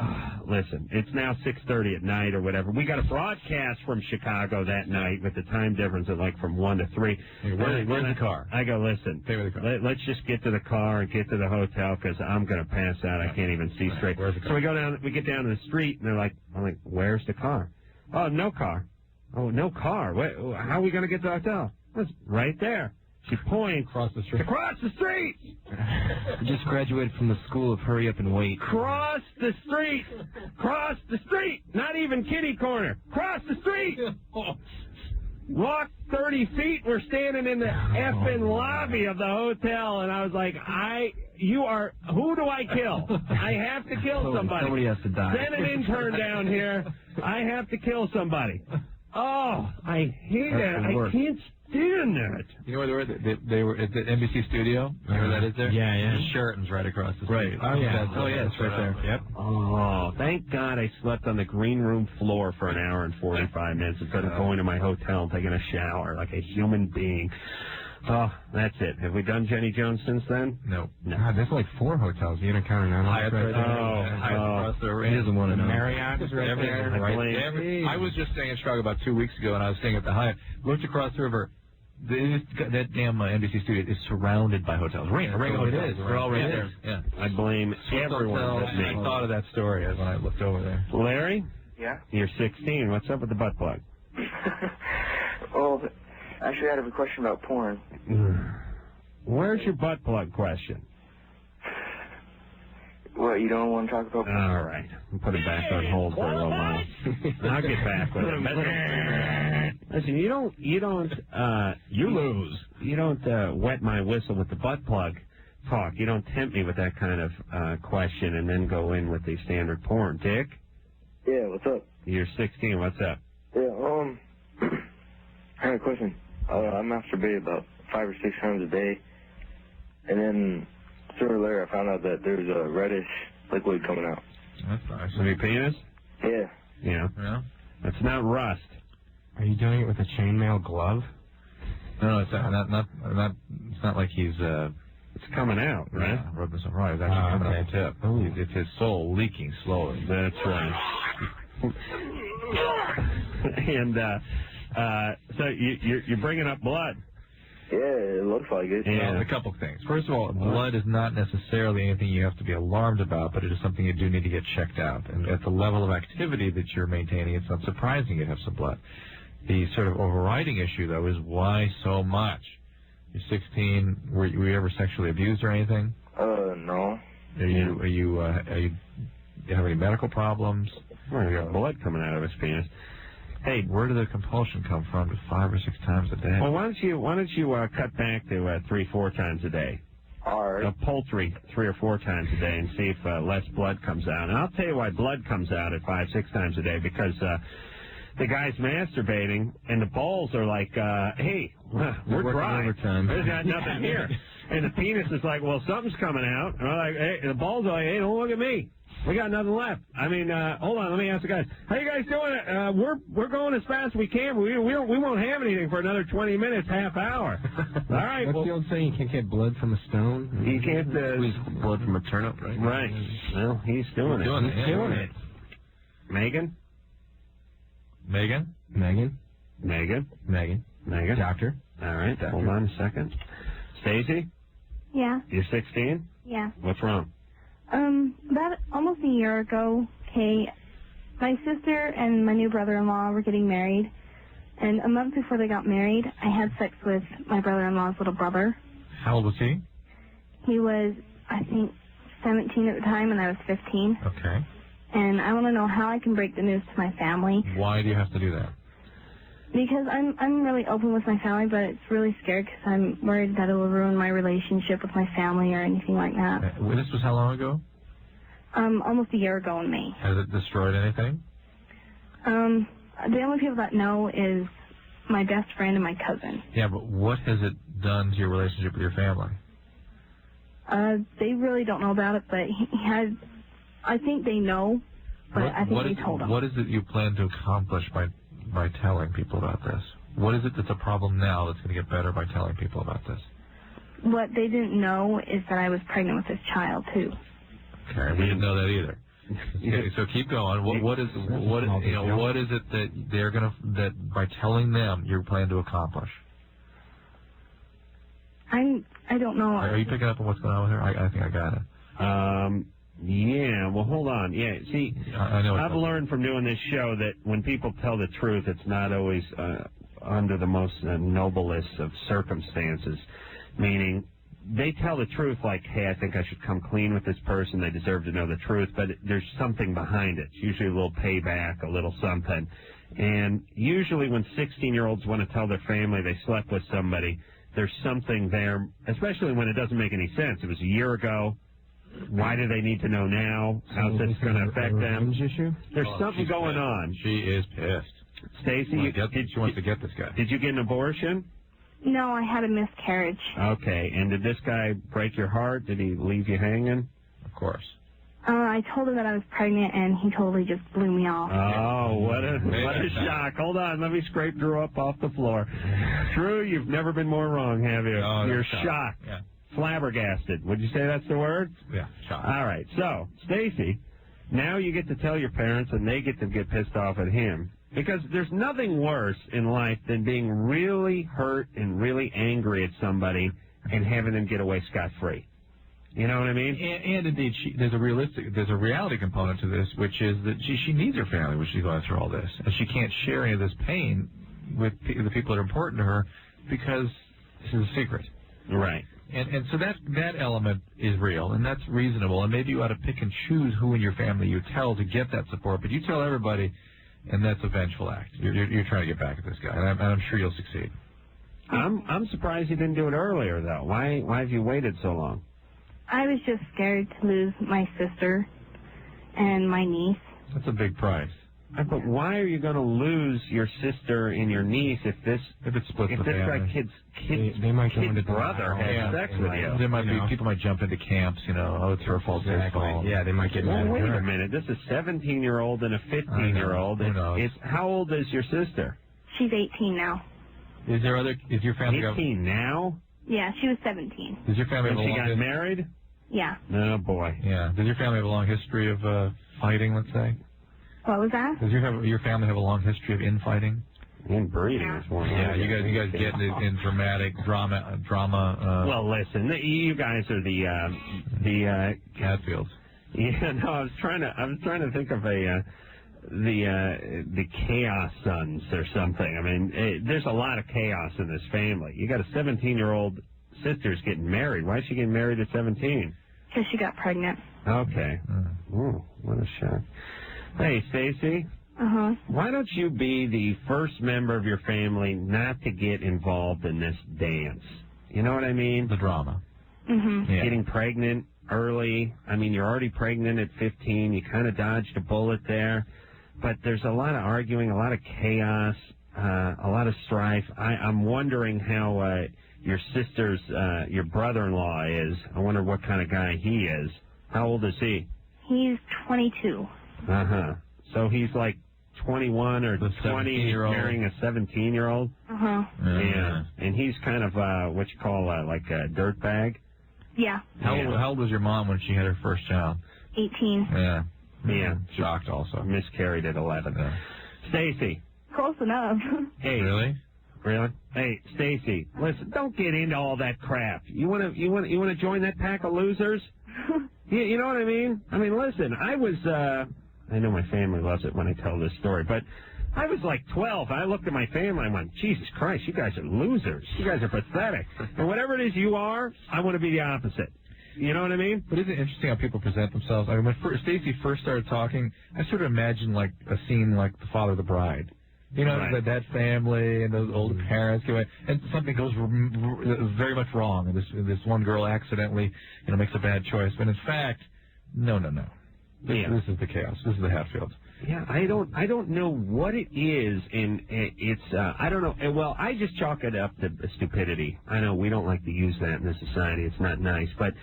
listen, it's now 6:30 at night or whatever. We got a broadcast from Chicago that night with the time difference of like from 1 to 3. Hey, where's the car? I go, listen, let's just get to the car and get to the hotel because I'm going to pass out. I can't even see straight. So we get down to the street, and I'm like, where's the car? Oh, no car. Oh, no car. How are we going to get to the hotel? It's right there. She points. Across the street. Across the street! You just graduated from the school of hurry up and wait. Cross the street! Cross the street! Not even kitty corner. Cross the street! Walk 30 feet. We're standing in the effing lobby of the hotel, and I was like, who do I kill? I have to kill somebody. Somebody has to die. Send an intern down here. I have to kill somebody. Oh, I hate it. I can't stand that. You know where they were? They were at the NBC studio. You know where that is there? Yeah. The Sheraton's right across the street. Right. Oh, yeah. It's right there. Yep. Oh, thank God I slept on the green room floor for an hour and 45 minutes instead of going to my hotel and taking a shower like a human being. Oh, that's it. Have we done Jenny Jones since then? No. God, there's like 4 hotels. You didn't count it. Hyatt's right there. Hyatt's across the He doesn't want to know. Marriott is right there. I was just staying in Chicago about 2 weeks ago, and I was staying at the Hyatt. Looked across the river. That damn NBC studio is surrounded by hotels. It is. They're all right there. Yeah. I blame everyone but me. I thought of that story when I looked over there. Larry? Yeah? You're 16. What's up with the butt plug? Well, actually, I have a question about porn. Where's your butt plug question? What, you don't want to talk about? All right. I'll put it back on hold for a little while. I'll get back with it. Listen, you lose. You don't wet my whistle with the butt plug talk. You don't tempt me with that kind of question and then go in with the standard porn. Dick? Yeah, what's up? You're 16. What's up? Yeah, I had a question. I masturbate about 5 or 6 times a day, and then sooner or later I found out that there's a reddish liquid coming out. That's nice. From your penis? Yeah. Yeah. That's not rust. Are you doing it with a chainmail glove? No, it's not. It's not like he's. It's coming out, right? Yeah, rubbing some right. It's actually coming out the tip. It's his soul leaking slowly. That's right. And so you're bringing up blood. Yeah, it looks like it. Yeah. Well, a couple things. First of all, blood is not necessarily anything you have to be alarmed about, but it is something you do need to get checked out. And at the level of activity that you're maintaining, it's not surprising you have some blood. The sort of overriding issue, though, is why so much? You're 16. Were you ever sexually abused or anything? No. Do you have any medical problems? Well, you got blood coming out of his penis. Hey, where did the compulsion come from to 5 or 6 times a day? Well, why don't you cut back to 3-4 times a day? All right. A poultry 3 or 4 times a day and see if less blood comes out. And I'll tell you why blood comes out at 5-6 times a day, because the guy's masturbating and the balls are like, hey, we're dry. There's got nothing here. And the penis is like, well, something's coming out. And, and the balls are like, hey, don't look at me. We got nothing left. I mean, hold on. Let me ask the guys. How you guys doing? We're going as fast as we can. We won't have anything for another 20 minutes, half hour. All right. What's the old saying? You can't get blood from a stone. You can't squeeze blood from a turnip, right? Right. Well, he's doing it. He's doing it. Megan. Doctor. All right. Doctor. Hold on a second. Stacy. Yeah. You're 16. Yeah. What's wrong? About almost a year ago, my sister and my new brother-in-law were getting married, and a month before they got married, I had sex with my brother-in-law's little brother. How old was he? He was, I think, 17 at the time, and I was 15. Okay. And I want to know how I can break the news to my family. Why do you have to do that? Because I'm really open with my family, but it's really scared because I'm worried that it will ruin my relationship with my family or anything like that. This was how long ago? Almost a year ago in May. Has it destroyed anything? The only people that know is my best friend and my cousin. Yeah, but what has it done to your relationship with your family? They really don't know about it, but I think they know, but I think he told them. What is it you plan to accomplish by telling people about this? What is it that's a problem now that's going to get better by telling people about this? What they didn't know is that I was pregnant with this child, too. Okay, we didn't know that either. Okay, so keep going. What is it that they're that by telling them you plan to accomplish? I don't know. Are you picking up on what's going on with her? I think I got it. Yeah, well, hold on. Yeah, see, I've learned from doing this show that when people tell the truth, it's not always under the most noblest of circumstances, meaning they tell the truth like, hey, I think I should come clean with this person. They deserve to know the truth, but there's something behind it. It's usually a little payback, a little something. And usually when 16-year-olds want to tell their family they slept with somebody, there's something there, especially when it doesn't make any sense. It was a year ago. Why do they need to know now? How's this going to affect them? There's something going on. She is pissed. Stacy, she wants to get this guy. Did you get an abortion? No, I had a miscarriage. Okay, and did this guy break your heart? Did he leave you hanging? Of course. I told him that I was pregnant, and he totally just blew me off. Oh, what a shock. Hold on, let me scrape Drew up off the floor. Drew, you've never been more wrong, have you? Oh, you're shocked. shocked. Yeah. Flabbergasted. Would you say that's the word? Yeah, shocked. All right, so, Stacy, now you get to tell your parents, and they get to get pissed off at him. Because there's nothing worse in life than being really hurt and really angry at somebody and having them get away scot-free. You know what I mean? And indeed, there's a reality component to this, which is that she needs her family when she's going through all this, and she can't share any of this pain with the people that are important to her because this is a secret. Right. And so that element is real, and that's reasonable. And maybe you ought to pick and choose who in your family you tell to get that support. But you tell everybody, and that's a vengeful act. You're trying to get back at this guy, and I'm sure you'll succeed. I'm surprised you didn't do it earlier, though. Why have you waited so long? I was just scared to lose my sister and my niece. That's a big price. But why are you going to lose your sister and your niece if it splits the family? Kid's brother has sex with you? There might be people might jump into camps. Oh, it's her fault. Exactly. Yeah, they might get mad. Wait a minute. This is a 17-year-old and a 15-year-old. Who knows? How old is your sister? She's 18 now. Is your family 18 now? Yeah, she was 17. Does your family have a long got married? Yeah. Oh boy. Yeah. Does your family have a long history of fighting? Let's say. What was that? Does your family have a long history of infighting? Inbreeding is one. Yeah, you guys get in dramatic drama. Well, listen, you guys are the Hatfields. Yeah, no, I was trying to think of the Chaos Sons or something. I mean, there's a lot of chaos in this family. You got a 17-year-old sister's getting married. Why is she getting married at 17? Because she got pregnant. Okay. Oh, what a shock. Hey, Stacy. Uh-huh. Why don't you be the first member of your family not to get involved in this dance? You know what I mean? The drama. Mm-hmm. Yeah. Getting pregnant early. I mean, you're already pregnant at 15. You kind of dodged a bullet there. But there's a lot of arguing, a lot of chaos, a lot of strife. I'm wondering how your sister's, your brother-in-law is. I wonder what kind of guy he is. How old is he? He's 22. Uh-huh. So he's like 21 or 20 marrying a 17-year-old? Uh-huh. Yeah. And he's kind of what you call like a dirtbag? Yeah. How old was your mom when she had her first child? 18. Yeah. Yeah. Shocked also. Miscarried at 11. Yeah. Stacy. Close enough. Hey. Really? Hey, Stacy, listen, don't get into all that crap. You want to join that pack of losers? You know what I mean? I mean, listen, I was I know my family loves it when I tell this story, but I was like 12. I looked at my family and I went, Jesus Christ, you guys are losers. You guys are pathetic. And whatever it is you are, I want to be the opposite. You know what I mean? But isn't it interesting how people present themselves? I mean, when Stacey first started talking, I sort of imagined like a scene like The Father of the Bride. You know, right. that family and those old parents go, and something goes very much wrong, and this one girl accidentally, makes a bad choice. But in fact, no. This is the chaos. This is the Hatfields. Yeah, I don't know what it is, and it's I don't know. Well, I just chalk it up to stupidity. I know we don't like to use that in this society. It's not nice, but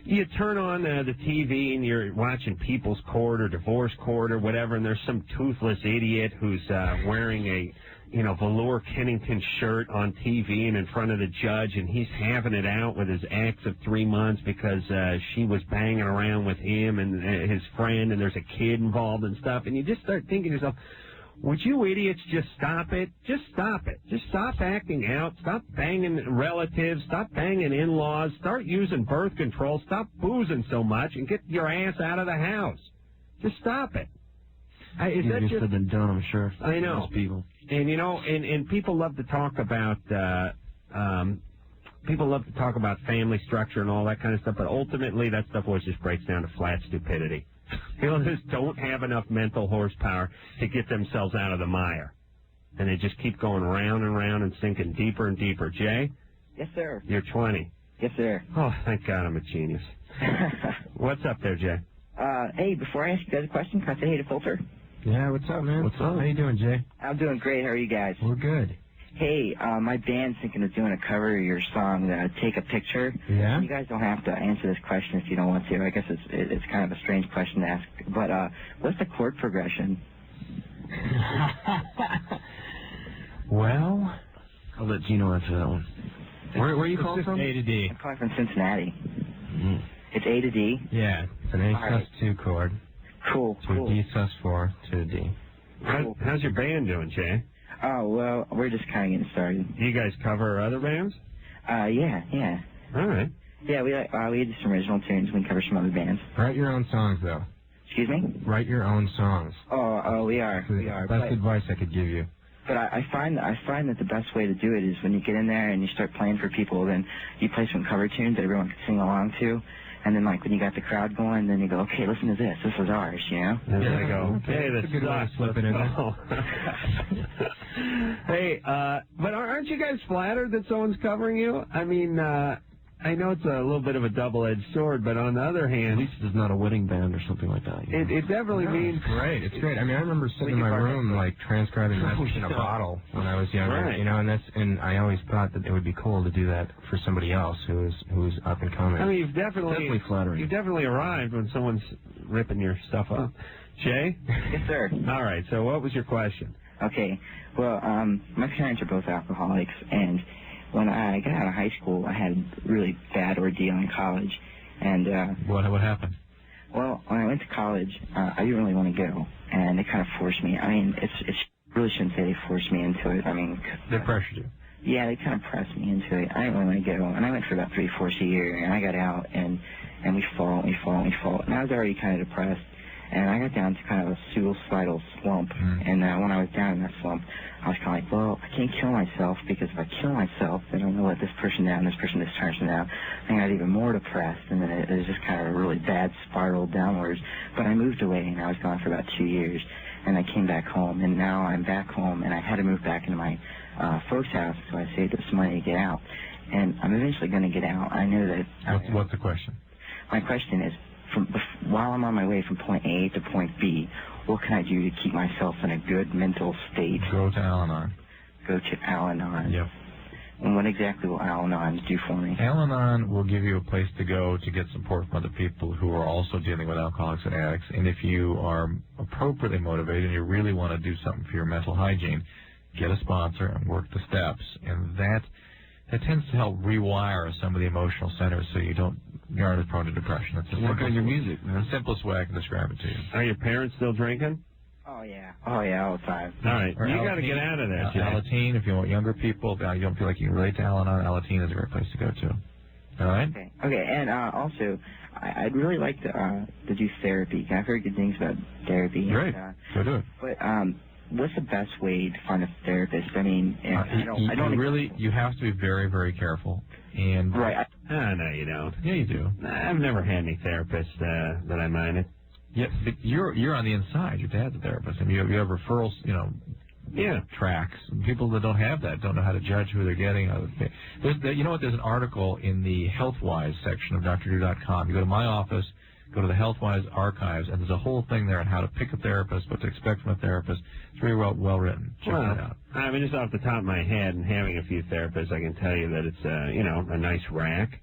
you turn on the TV and you're watching People's Court or Divorce Court or whatever, and there's some toothless idiot who's wearing a velour Kennington shirt on TV and in front of the judge, and he's having it out with his ex of 3 months because she was banging around with him and his friend, and there's a kid involved and stuff, and you just start thinking to yourself, would you idiots just stop it? Just stop it. Just stop acting out. Stop banging relatives. Stop banging in-laws. Start using birth control. Stop boozing so much and get your ass out of the house. Just stop it. It's been done, I'm sure. I know. Most people. And and people love to talk about family structure and all that kind of stuff, but ultimately that stuff always just breaks down to flat stupidity. People just don't have enough mental horsepower to get themselves out of the mire, and they just keep going round and round and sinking deeper and deeper. Jay? Yes, sir. You're 20. Yes, sir. Oh, thank God I'm a genius. What's up there, Jay? Hey, before I ask you guys a question, can I say hey to Filter? Yeah, what's up, man? What's up? How you doing, Jay? I'm doing great. How are you guys? We're good. Hey, my band's thinking of doing a cover of your song, Take a Picture. Yeah? You guys don't have to answer this question if you don't want to. I guess it's kind of a strange question to ask. But what's the chord progression? Well, I'll let Gino answer that one. where are you calling from? A to D. I'm calling from Cincinnati. It's A to D? Yeah, it's an A sus2 chord. Cool, to a D sus4 to a D. How's your band doing, Jay? Oh, well, we're just kind of getting started. Do you guys cover other bands? Yeah. All right. Yeah, we do some original tunes. We cover some other bands. Write your own songs, though. Excuse me? Write your own songs. Oh, we are. Best advice I could give you. But I find that the best way to do it is when you get in there and you start playing for people, then you play some cover tunes that everyone can sing along to. And then, like, when you got the crowd going, then you go, okay, listen to this. This is ours, you know? And then I go, okay, this sucks. Slip it in there. Hey, but aren't you guys flattered that someone's covering you? I mean, I know it's a little bit of a double-edged sword, but on the other hand... At least it's not a wedding band or something like that. It definitely means... It's great. It's great. I mean, I remember sitting in my room, like, transcribing messages in a bottle when I was younger, right. you know, and I always thought that it would be cool to do that for somebody else who was up and coming. I mean, you've definitely flattering. You've definitely arrived when someone's ripping your stuff up. Jay? Yes, sir. All right, so what was your question? Okay. Well, my parents are both alcoholics, and when I got out of high school, I had a really bad ordeal in college. And What happened? Well, when I went to college, I didn't really want to go, and they kind of forced me. I mean, it's really shouldn't say they forced me into it. I mean, They pressured you. yeah, they kind of pressed me into it. I didn't really want to go, and I went for about 3/4 a year, and I got out, and we fought, and I was already kind of depressed. And I got down to kind of a suicidal slump. And when I was down in that slump, I was kind of like, well, I can't kill myself, because if I kill myself, then I'm going to let this person down, this person turns me down. I got even more depressed, and then it was just kind of a really bad spiral downwards. But I moved away, and I was gone for about 2 years. And I came back home, and now I'm back home, and I had to move back into my folks' house, so I saved up some money to get out. And I'm eventually going to get out. I know that... What's the question? My question is, while I'm on my way from point A to point B, what can I do to keep myself in a good mental state? Go to Al-Anon. Go to Al-Anon. Yep. And what exactly will Al-Anon do for me? Al-Anon will give you a place to go to get support from other people who are also dealing with alcoholics and addicts. And if you are appropriately motivated and you really want to do something for your mental hygiene, get a sponsor and work the steps. And that tends to help rewire some of the emotional centers so you aren't as prone to depression. That's Work on your music, man. The simplest way I can describe it to you. Are your parents still drinking? Oh, yeah, all the time. All right, Or you got to Alateen. get out of there, Jay. Alateen, if you want younger people, you don't feel like you can relate to Al-Anon, Alateen is a great place to go to. All right? Okay, and also, I'd really like to do therapy. I've heard good things about therapy. Great. Go do it. But what's the best way to find a therapist? I mean, you have to be very, very careful. And right. No, you don't. Yeah, you do. I've never had any therapists that I minded. Yeah, but you're on the inside. Your dad's a therapist. I mean, you have referrals, tracks. People that don't have that don't know how to judge who they're getting. You know what? There's an article in the HealthWise section of DrDrew.com. You go to my office, go to the HealthWise archives, and there's a whole thing there on how to pick a therapist, what to expect from a therapist. It's very well written. Check that out. I mean, just off the top of my head, and having a few therapists, I can tell you that it's a nice rack.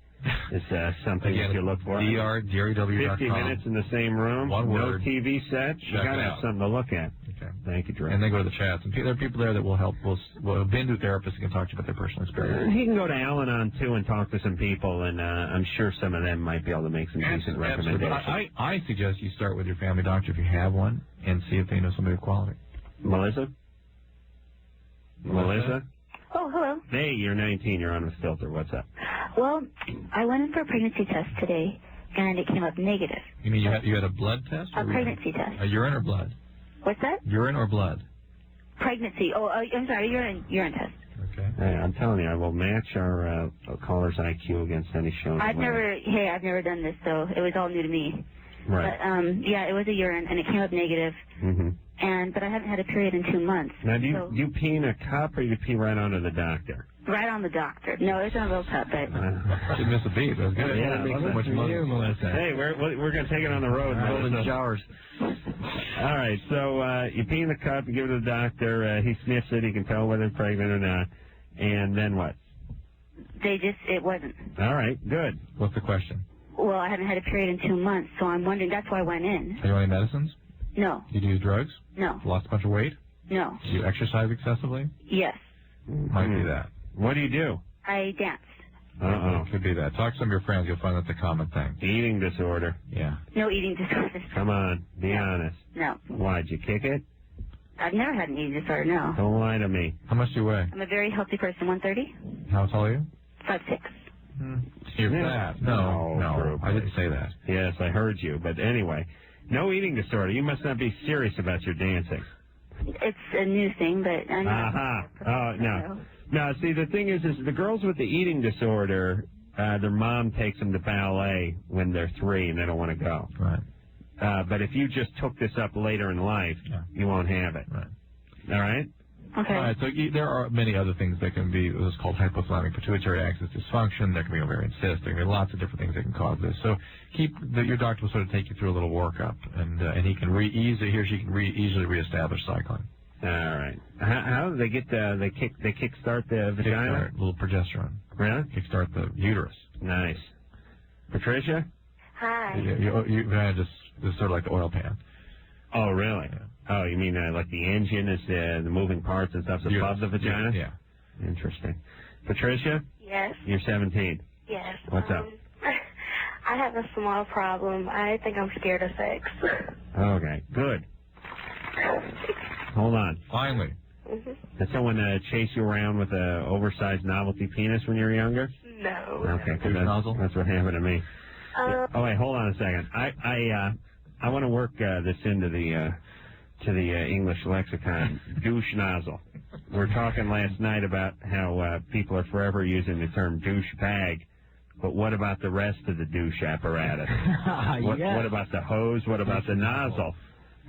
It's something that you look for. DREW.com. 50 minutes in the same room. One word. No TV set. You got to have something to look at. Okay. Thank you, Drew. And then go to the chats. And there are people there that will help. Will have been to therapists and can talk to you about their personal experience. He can go to Al-Anon, too, and talk to some people, and I'm sure some of them might be able to make some decent recommendations. I suggest you start with your family doctor if you have one, and see if they know somebody of quality. Melissa? Oh, hello. Hey, you're 19. You're on with Filter. What's up? Well, I went in for a pregnancy test today, and it came up negative. You mean you had a blood test? A pregnancy test. A urine or blood? What's that? Urine or blood? Pregnancy. Oh, I'm sorry, urine test. Okay. Hey, I'm telling you, I will match our caller's IQ against any show. I've never done this, so it was all new to me. Right. But, it was a urine, and it came up negative. Mm-hmm. But I haven't had a period in 2 months. Now, do you pee in a cup, or you pee right onto the doctor? Right on the doctor. No, it's in a little cup, but... Didn't miss a beat. That was good. Yeah, so much money. Hey, we're going to take it on the road. Golden showers. All right, so you pee in the cup, you give it to the doctor, he sniffs it, he can tell whether it's pregnant or not, and then what? It wasn't. All right, good. What's the question? Well, I haven't had a period in 2 months, so I'm wondering, that's why I went in. Are you on any medicines? No. Do you use drugs? No. Lost a bunch of weight? No. Do you exercise excessively? Yes. Might be that. What do you do? I danced. Could be that. Talk to some of your friends. You'll find that's a common thing. Eating disorder. Yeah. No eating disorders. Come on, be honest. No. Why'd you kick it? I've never had an eating disorder, no. Don't lie to me. How much do you weigh? I'm a very healthy person, 130. How tall are you? 5'6". You're fat. No, I didn't say that. Yes, I heard you. But anyway, no eating disorder. You must not be serious about your dancing. It's a new thing, but I'm not. Oh, no. No, see, the thing is the girls with the eating disorder, their mom takes them to ballet when they're 3 and they don't want to go. Right. But if you just took this up later in life, you won't have it. Right. All right? Okay. All right, so there are many other things that can be what's called hypothalamic pituitary axis dysfunction. There can be ovarian cyst. There can be lots of different things that can cause this. So your doctor will sort of take you through a little workup, and he can he or she can easily reestablish cycling. All right. How do they get they kickstart the vagina? Kickstart, a little progesterone. Really? Kickstart the uterus. Nice. Patricia? Hi. You kind of just sort of like the oil pan. Oh, really? Yeah. Oh, you mean like the engine is the moving parts and stuff's above the vagina? Yeah. Interesting. Patricia? Yes. You're 17. Yes. What's up? I have a small problem. I think I'm scared of sex. Okay, good. Hold on. Finally. Did someone chase you around with a oversized novelty penis when you were younger? No. Okay, that's what happened to me. Oh wait, hold on a second. I want to work this into the English lexicon. Douche nozzle. We were talking last night about how people are forever using the term douche bag, but what about the rest of the douche apparatus? What about the hose? What about the nozzle?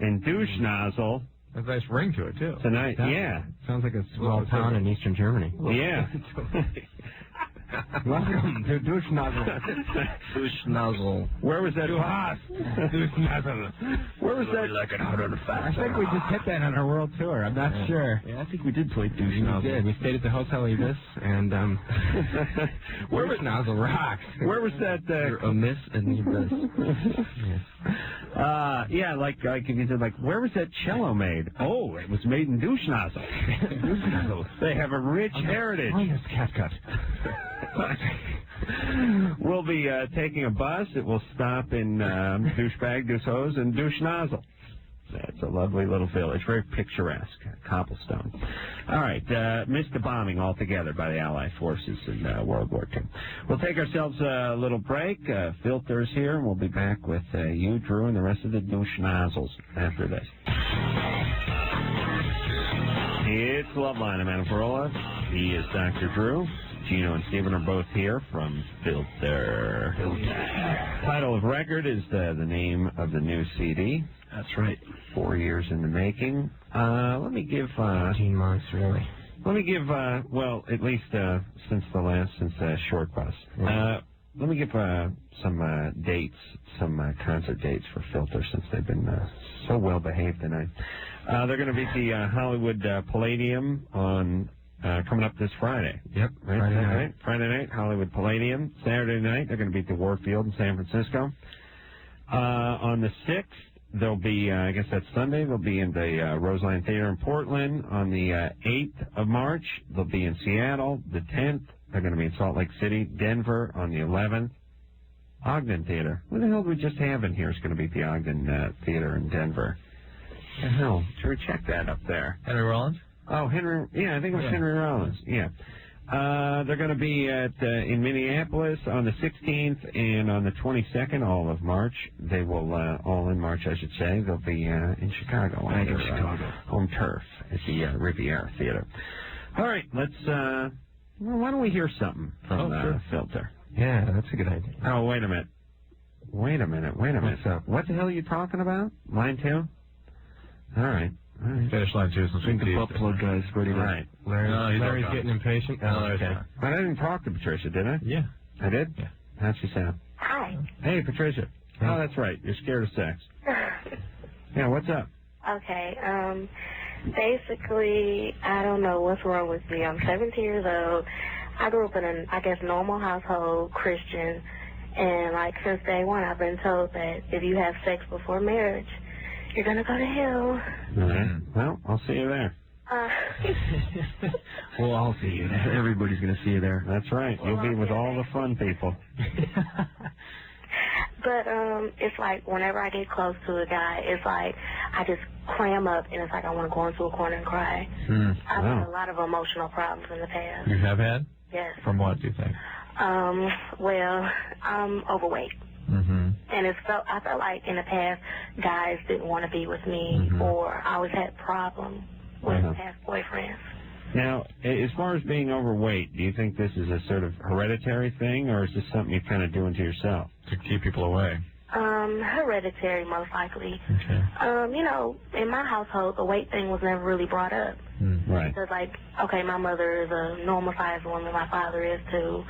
And douche nozzle. There's a nice ring to it too. Tonight, yeah. Sounds like a small town in eastern Germany. Yeah. Welcome to Douche Nozzle. Douche Nozzle. Where was that? Douche Nozzle. Where was that? Like it hot on the fat. I think we just hit that on our world tour. I'm not sure. Yeah, I think we did play Douche Nozzle. We did. We stayed at the Hotel Ibis, and Douche Nozzle rocks. Where was that? You're a miss and the Ibis. Yeah, like if you said, where was that cello made? Oh, it was made in Douche Nozzle. Douche Nozzle. They have a rich heritage. Oh, yes, catgut. We'll be taking a bus. It will stop in Douchebag, Douche Hose, and Douche Nozzle. It's a lovely little village, very picturesque, cobblestone. All right, missed the bombing altogether by the Allied forces in World War II. We'll take ourselves a little break. Filters here, and we'll be back with you, Drew, and the rest of the douche nozzles after this. It's Loveline. I'm Adam Carolla. He is Dr. Drew. Gino and Stephen are both here from Filter. Title of record is the name of the new CD. That's right. 4 years in the making. Let me give 18 months, really. Let me give well, at least since Short Bus. Let me give some dates, some concert dates for Filter, since they've been so well behaved tonight. They're going to be at the Hollywood Palladium on coming up this Friday. Yep, right? Friday night, Hollywood Palladium. Saturday night, they're going to be at the Warfield in San Francisco. On the 6th, they'll be, I guess that's Sunday, they'll be in the Roseland Theater in Portland. On the 8th of March, they'll be in Seattle. The 10th, they're going to be in Salt Lake City. Denver on the 11th. Ogden Theater. What the hell did we just have in here? It's going to be at the Ogden Theater in Denver. What the hell? Should we check that up there? Henry Rollins? Oh, Henry. Yeah, I think it was Henry Rollins. Yeah. They're going to be in Minneapolis on the 16th and on the 22nd, all of March. They will, all in March, I should say. They'll be in Chicago on their home turf at the Riviera Theater. All right, let's, well, why don't we hear something from Filter? Yeah, that's a good idea. Oh, wait a minute. Wait a minute. What's up? What the hell are you talking about? Line 2? All right. Finish line 2 since we the butt plug guy's ready. Right. Larry's getting impatient. Okay. But I didn't talk to Patricia, did I? Yeah. I did? Yeah. How'd she sound? Hi. Hey, Patricia. Oh, that's right. You're scared of sex. Yeah, what's up? Okay, basically, I don't know what's wrong with me. I'm 17 years old. I grew up in a, I guess, normal household, Christian, and, since day one, I've been told that if you have sex before marriage, you're going to go to hell. All right. Well, I'll see you there. Well, I'll see you there. Everybody's going to see you there. That's right. You'll be with all the fun people. But it's whenever I get close to a guy, it's I just clam up, and it's I want to go into a corner and cry. I've had a lot of emotional problems in the past. You have had? Yes. From what, do you think? Well, I'm overweight. Mm-hmm. And I felt like in the past, guys didn't want to be with me, or I always had problems with past boyfriends. Now, as far as being overweight, do you think this is a sort of hereditary thing, or is this something you're kind of doing to yourself? To keep people away. Hereditary, most likely. Okay. You know, in my household, the weight thing was never really brought up. Right. Because, like, okay, my mother is a normal-sized woman, my father is too.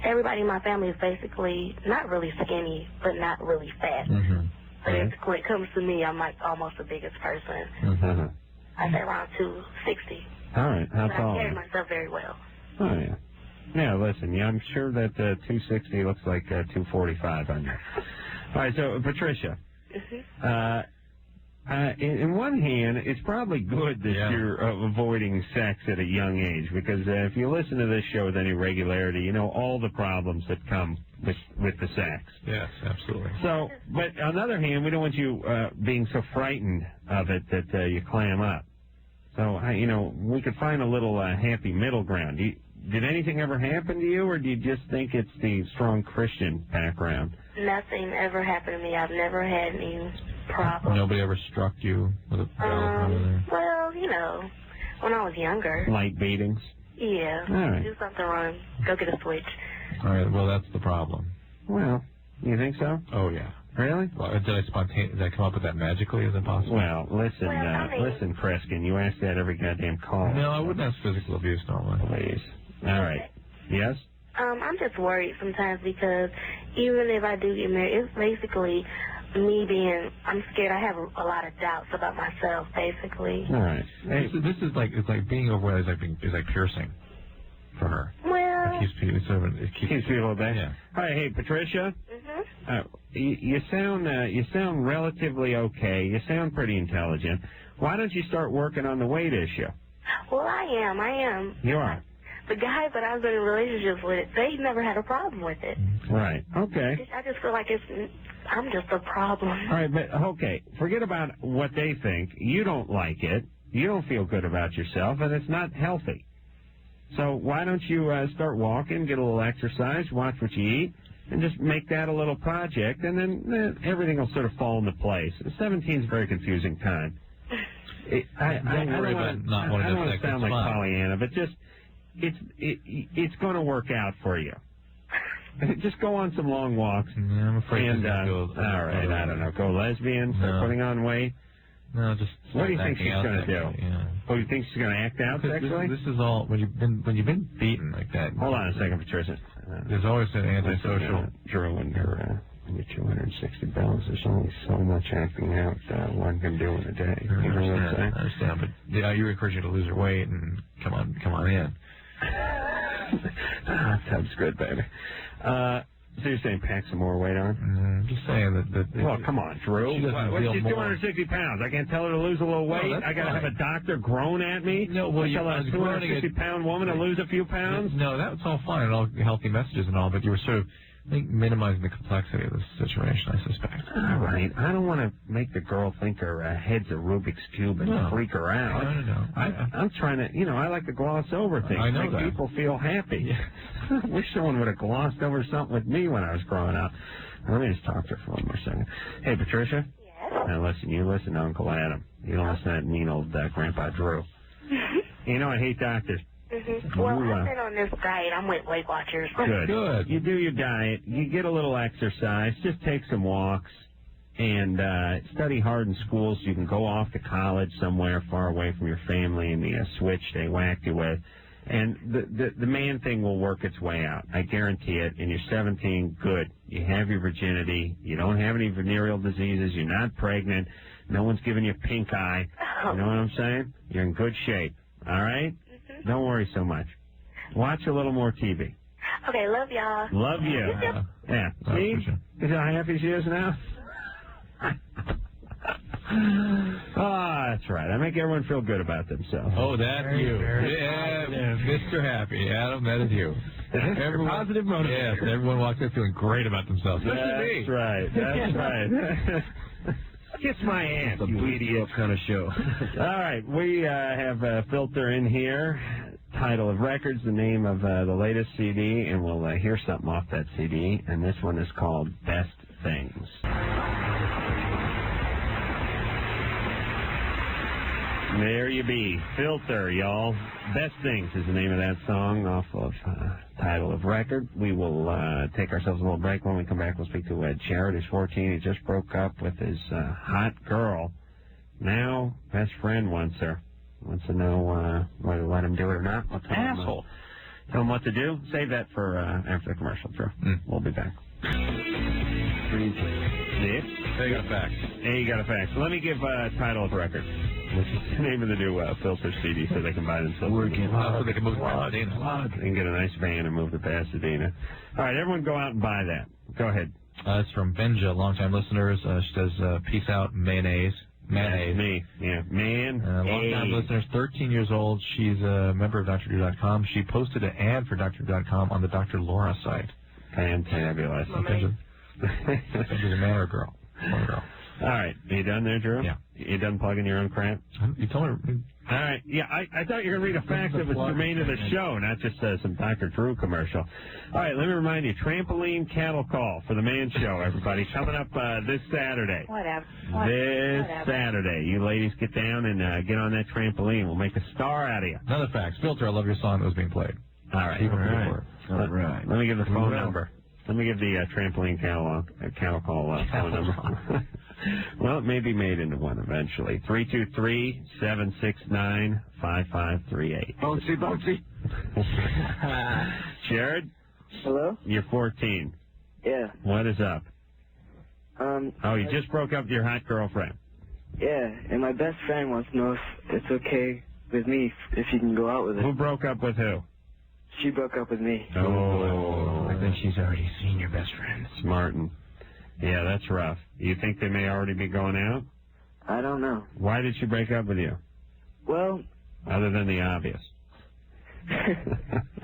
Everybody in my family is basically not really skinny, but not really fat. So when it comes to me, I'm like almost the biggest person. I say around 260. All right. How but tall? I carry myself very well. Oh, yeah. Yeah, listen, I'm sure that 260 looks like 245 on you. All right, so, Patricia, in one hand, it's probably good that you're avoiding sex at a young age, because if you listen to this show with any regularity, you know all the problems that come with the sex. Yes, absolutely. So, but on the other hand, we don't want you being so frightened of it that you clam up. So, you know, we could find a little happy middle ground. Did anything ever happen to you, or do you just think it's the strong Christian background? Nothing ever happened to me. I've never had any problems. Nobody ever struck you with a belt? Well, you know, when I was younger. Light beatings? Yeah. All right. Do something wrong. Go get a switch. All right, well, that's the problem. Well, you think so? Oh, yeah. Really? Well, did I come up with that magically? Is it possible? Well, listen, listen, Kreskin, you ask that every goddamn call. No, I wouldn't ask physical abuse normally. Please. All right. Yes? I'm just worried sometimes because even if I do get married, it's basically me I'm scared. I have a lot of doubts about myself, basically. All right. Hey, this is like, it's like being overweight is like piercing for her. Well. It keeps people back. Yeah. All right, hey, Patricia. You sound relatively okay. You sound pretty intelligent. Why don't you start working on the weight issue? Well, I am. You are. The guys that I've been in relationships with, they never had a problem with it. Right. Okay. I just feel like I'm just a problem. All right, but okay, forget about what they think. You don't like it. You don't feel good about yourself, and it's not healthy. So why don't you start walking, get a little exercise, watch what you eat, and just make that a little project, and then everything will sort of fall into place. 17 is a very confusing time. I don't want to sound like Pollyanna, but just it's going to work out for you. Just go on some long walks. Yeah, I'm afraid and, go. All right, I don't know. Go lesbian, start putting on weight. No, just. What do you think she's going to do? Yeah. Oh, you think she's going to act out sexually? This is all when you've been beaten like that. Hold on a second, Patricia. There's always an antisocial. Drew, and your 260 there's only so much acting out one can do in a day. You know what I'm saying? I understand, but yeah, you encourage her to lose her weight and come on in. Sounds good, baby. So you're saying pack some more weight on? I'm just saying that. Well, come on, Drew. She's 260 pounds. I can't tell her to lose a little weight. I got to have a doctor groan at me. No, well, tell a 260-pound woman to lose a few pounds. No, that's all fine and all healthy messages and all, but you were sort of minimizing the complexity of this situation, I suspect. All right. I don't want to make the girl think her head's a Rubik's Cube and freak her out. No. I'm trying to, I like to gloss over things. I know make that. people feel happy. Yeah. I wish someone would have glossed over something with me when I was growing up. Let me just talk to her for one more second. Hey, Patricia? Yes? Now, listen, you listen to Uncle Adam. You don't listen to that mean old Grandpa Drew. I hate doctors. Well, I've been on this diet. I'm with Weight Watchers. Good. You do your diet. You get a little exercise. Just take some walks and study hard in school so you can go off to college somewhere far away from your family and the switch they whacked you with. And the man thing will work its way out. I guarantee it. And you're 17, good. You have your virginity. You don't have any venereal diseases. You're not pregnant. No one's giving you pink eye. You know what I'm saying? You're in good shape. All right? Don't worry so much. Watch a little more TV. Okay, love y'all. Love you. Yeah. See? See how happy she is now? That's right. I make everyone feel good about themselves. Oh, that's you. Yeah, Mr. Happy. Adam, that is you. Everyone, positive motivator. Yes, everyone walks in feeling great about themselves. That's right. That's right. Kiss my ass, you idiot. Kind of show. All right, we have a filter in here. title of records, the name of the latest CD, and we'll hear something off that CD. And this one is called Best Things. There you be. Filter, y'all. Best Things is the name of that song off of title of record. We will take ourselves a little break. When we come back, we'll speak to Jared, who's 14. He just broke up with his hot girl. Now, best friend wants her. Wants to know whether to let him do it or not. We'll tell him what to do. Save that for after the commercial, Drew. We'll be back. Nick? Hey, you got a fax. Hey, you got a fax. So let me give title of record, which is the name of the new Filter CD, so they can buy themselves. So they can move to Pasadena. They can get a nice van and move to Pasadena. All right, everyone go out and buy that. Go ahead. It's from Benja, longtime listeners. She says, peace out, mayonnaise. That's me. Yeah, long-time listeners, 13 years old. She's a member of DrDrew.com. She posted an ad for DrDrew.com on the Dr. Laura site. Fantabulous. She's a man or a girl? Girl. All right. Are you done there, Drew? Yeah. You done plugging your own crap? You told her. All right. Yeah, I thought you were going to read a fax that was germane to the show, not just some Dr. Drew commercial. All right, let me remind you, Trampoline Cattle Call for the Man Show, everybody, coming up this Saturday. This Saturday. You ladies get down and get on that trampoline. We'll make a star out of you. Another fax. Filter, I love your song that was being played. All right. All right. Let me give the phone number. Let me give the Trampoline Cattle Call phone number. Well, it may be made into one eventually. 323-769-5538. Bouncy. Jared? Hello? You're 14. Yeah. What is up? You just broke up with your hot girlfriend. Yeah, and my best friend wants to know if it's okay with me if you can go out with her. Who broke up with who? She broke up with me. Oh. I think she's already seen your best friend. Smartin'. Yeah, that's rough. You think they may already be going out? I don't know. Why did she break up with you? Well... Other than the obvious.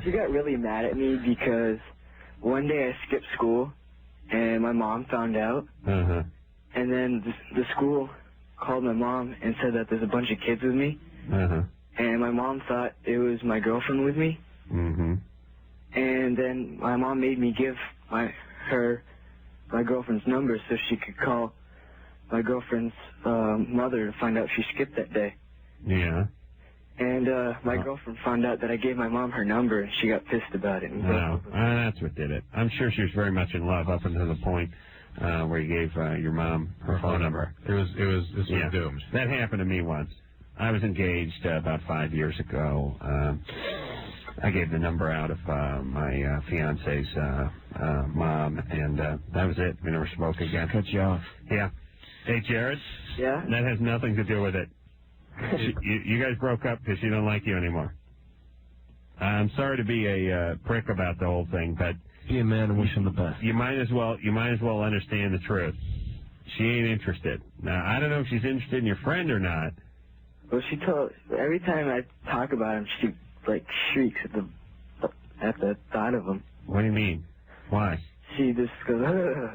She got really mad at me because one day I skipped school and my mom found out. Uh-huh. And then the school called my mom and said that there's a bunch of kids with me. Uh-huh. And my mom thought it was my girlfriend with me. Mm-hmm. And then my mom made me give her my girlfriend's number so she could call my girlfriend's mother to find out if she skipped that day. Yeah. And my girlfriend found out that I gave my mom her number, and she got pissed about it. No, that's what did it. I'm sure she was very much in love up until the point where you gave your mom her phone number. It was doomed. That happened to me once. I was engaged about 5 years ago. I gave the number out of my fiance's mom, and that was it. We never spoke again. Cut you off. Yeah. Hey, Jared? Yeah? That has nothing to do with it. You guys broke up because she don't like you anymore. I'm sorry to be a prick about the whole thing, but be a man and wish him the best. You might as well understand the truth. She ain't interested. Now, I don't know if she's interested in your friend or not. Well, every time I talk about him, she shrieks at the thought of him. What do you mean? Why? She just goes, ugh.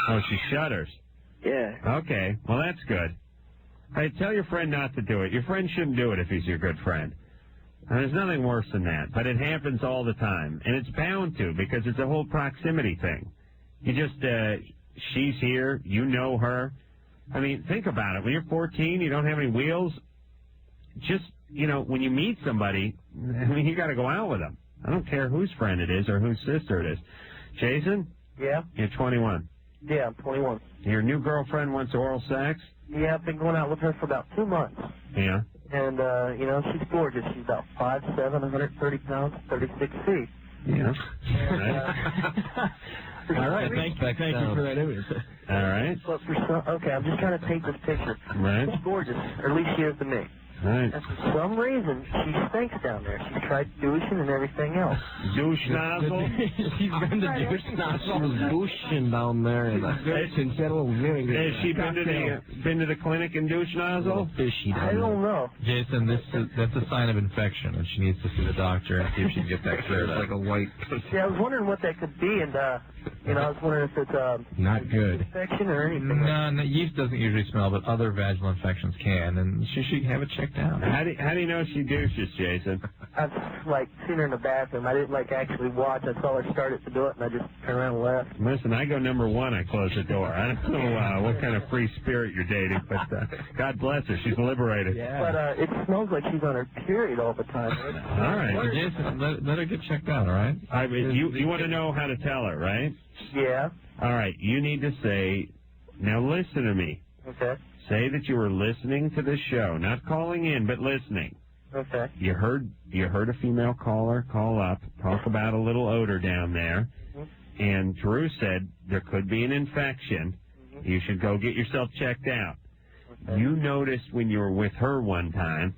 Oh, she shudders. Yeah. Okay. Well, that's good. Hey, tell your friend not to do it. Your friend shouldn't do it if he's your good friend. And there's nothing worse than that, but it happens all the time. And it's bound to, because it's a whole proximity thing. You just, she's here, you know her. I mean, think about it. When you're 14, you don't have any wheels. Just, when you meet somebody, you got to go out with them. I don't care whose friend it is or whose sister it is. Jason? Yeah? You're 21. Yeah, I'm 21. Your new girlfriend wants oral sex? Yeah, I've been going out with her for about 2 months. Yeah? And, she's gorgeous. She's about 5'7", 130 pounds, 36 feet. Yeah. All right, thank you for that image. All right. But okay, I'm just trying to paint this picture. Right. She's gorgeous, or at least she is to me. Right. And for some reason, she stinks down there. She's tried douching and everying else. Douche nozzle? She's been to douche nozzle. She was douching down there. Has she been to the clinic and douche nozzle? I don't know. Jason, that's a sign of infection, and she needs to see the doctor and see if she can get that cleared up. Like a white. Yeah, I was wondering what that could be, and I was wondering if it's not good infection or anything. No, yeast doesn't usually smell, but other vaginal infections can, and she should have it checked out. How do you know she douches, Jason? I've like seen her in the bathroom. I didn't like actually watch. I saw her start it to do it, and I just turned around and left. Listen, I go number one, I close the door. I don't know what kind of free spirit you're dating, but God bless her. She's liberated. Yeah. But it smells like she's on her period all the time. All right. Well, Jason, let her get checked out, all right? You want to know how to tell her, right? Yeah. All right. You need to say, now listen to me. Okay. Say that you were listening to the show, not calling in, but listening. Okay. You heard a female caller call up, talk about a little odor down there, and Drew said there could be an infection. You should go get yourself checked out. Okay. You noticed when you were with her one time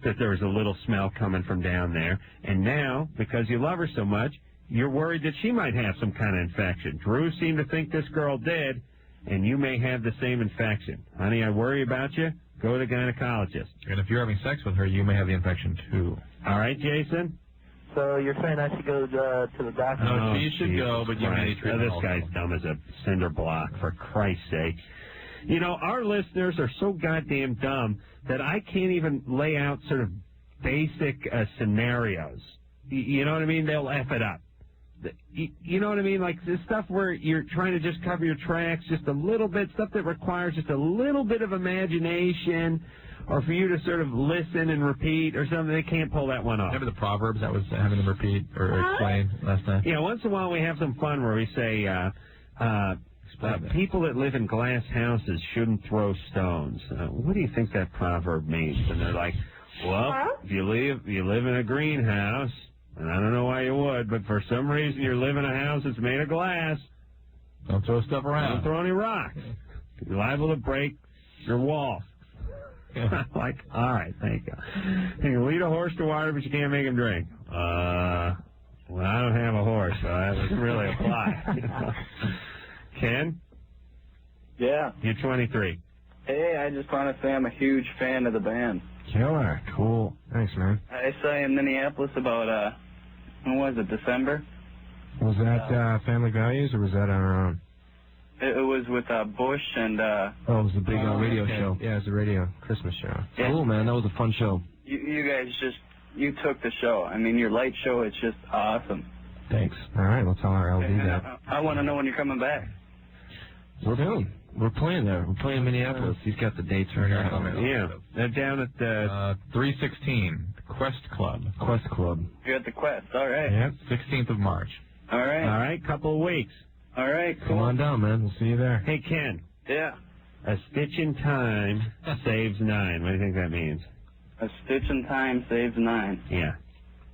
that there was a little smell coming from down there, and now, because you love her so much, you're worried that she might have some kind of infection. Drew seemed to think this girl did, and you may have the same infection. Honey, I worry about you. Go to the gynecologist. And if you're having sex with her, you may have the infection, too. All right, Jason? So you're saying I should go to the doctor? No, she should go, but you may need treatment this guy's dumb as a cinder block, for Christ's sake. You know, our listeners are so goddamn dumb that I can't even lay out sort of basic scenarios. You know what I mean? They'll F it up. You know what I mean? Like this stuff where you're trying to just cover your tracks just a little bit, stuff that requires just a little bit of imagination, or for you to sort of listen and repeat or something. They can't pull that one off. Remember the Proverbs I was having them repeat or explain last time? Yeah, once in a while we have some fun where we say, people that live in glass houses shouldn't throw stones. What do you think that proverb means? And they're like, well, if you live in a greenhouse, and I don't know why you would, but for some reason you live in a house that's made of glass. Don't throw stuff around. Don't throw any rocks. You're liable to break your wall. Like, all right, thank you. You can lead a horse to water, but you can't make him drink. Well, I don't have a horse, so that doesn't really apply. Ken? Yeah. You're 23. Hey, I just want to say I'm a huge fan of the band. Killer. Cool. Thanks, man. I saw you in Minneapolis about, when was it, December? Was that Family Values, or was that on our own? It was with Bush and... Oh, it was a big radio show. Yeah, it was a radio Christmas show. Yeah. Cool, man. That was a fun show. You guys you took the show. I mean, your light show is just awesome. Thanks. All right, we'll tell her I'll do that. I want to know when you're coming back. We're playing there. We're playing Minneapolis. He's got the dates right here. Yeah. They're down at the... 316, Quest Club. Quest Club. You're at the Quest. All right. Yeah. 16th of March. All right. All right, couple of weeks. All right, cool. Come on down, man. We'll see you there. Hey, Ken. Yeah. A stitch in time saves 9. What do you think that means? A stitch in time saves 9. Yeah.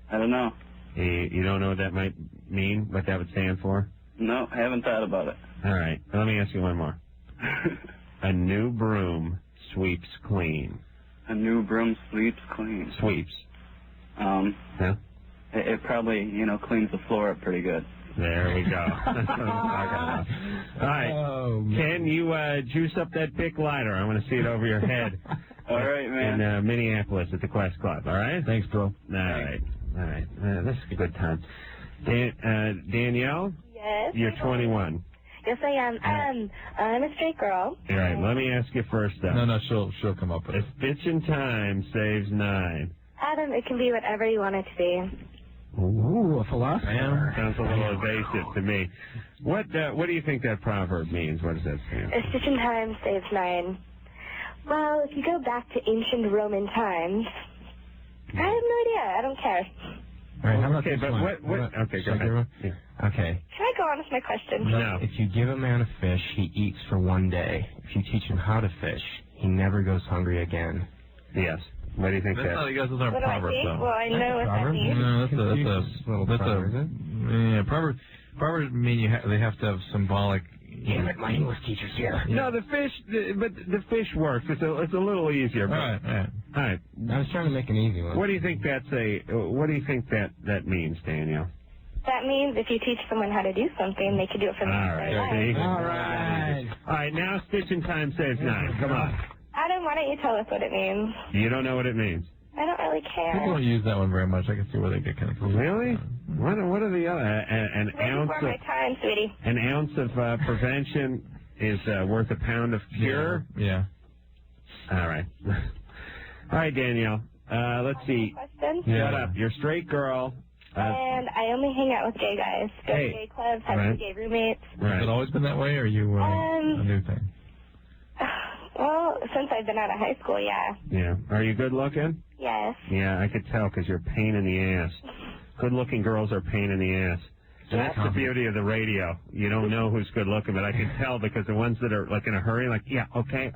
I don't know. You don't know what that might mean, what that would stand for? No, I haven't thought about it. All right. Let me ask you one more. A new broom sweeps clean. A new broom sweeps clean. Sweeps. Yeah. It probably, cleans the floor up pretty good. There we go. All right. Oh, Ken, you juice up that pick lighter. I want to see it over your head. All right, man. In Minneapolis at the Quest Club. All right? Thanks, bro. All right. This is a good time. Danielle? Yes? You're 21. Yes, I am. I'm a straight girl. All right, let me ask you first, though. No, she'll come up with it. A stitch in time saves 9. Adam, it can be whatever you want it to be. Ooh, a philosopher. Sounds a little evasive to me. What do you think that proverb means? What does that stand for? A stitch in time saves 9. Well, if you go back to ancient Roman times, I have no idea. I don't care. All right, how about okay, this but one? Okay, go ahead. Yeah. Okay. Can I go on with my question? No. If you give a man a fish, he eats for one day. If you teach him how to fish, he never goes hungry again. Yes. What do you think That's that? not, you guys, those aren't What do I proverbs, think? though. Well, I know what that Proverb? means. No, that's a proverbs mean they have to have symbolic. Damn it, my English teacher's here. No, the fish works. It's a little easier. All right. All right. I was trying to make an easy one. What do you think what do you think that means, Danielle? That means if you teach someone how to do something, they can do it for All themselves. right. All right. All right. Now, stitch in time saves 9. Come on. Adam, why don't you tell us what it means? You don't know what it means. I don't really care. People don't use that one very much. I can see where they get kind of confused. Really? What are the other? An ounce Before my time, sweetie. An ounce of prevention is worth a pound of cure. Yeah. All right. All right, Danielle. Let's see. Question? Shut up. You're a straight girl. And I only hang out with gay guys. Go to gay clubs, have some gay roommates. Has it always been that way, or are you a new thing? Well, since I've been out of high school, yeah. Yeah. Are you good looking? Yes. Yeah, I could tell because you're a pain in the ass. Good looking girls are a pain in the ass. And that's the beauty of the radio. You don't know who's good looking, but I can tell because the ones that are like in a hurry, like, yeah, okay,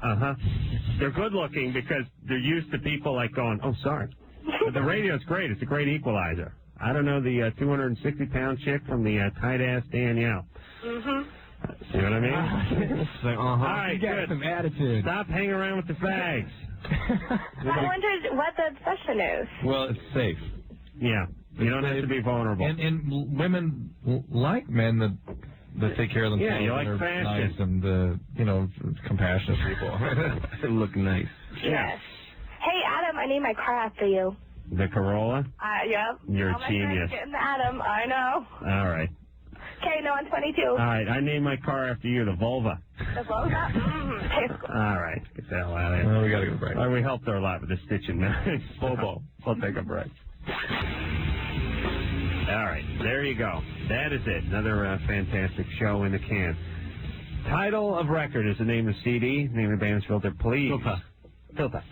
they're good looking because they're used to people like going, oh, sorry. But the radio's great. It's a great equalizer. I don't know the 260-pound chick from the tight-ass Danielle. See what I mean? All right, you got good. some attitude. Stop hanging around with the fags. I wondered what the obsession is. Well, it's safe. Yeah. You don't have to be vulnerable. And women like men that take care of themselves. Yeah, you like and are fashion. nice and compassionate people. Look nice. Yes. Hey, Adam, I named my car after you. The Carolla? Yep. You're all a genius. Getting the Adam, I know. All right. Okay, no, I'm 22. All right, I named my car after you, the Volva. The Volga? Tastes good. All right, get the hell out of here. Well, we got to go to break. All right, we helped her a lot with the stitching. Bobo, we'll take a break. All right, there you go. That is it. Another fantastic show in the can. Title of record is the name of the CD. Name of the band is Filter. Please. Filter.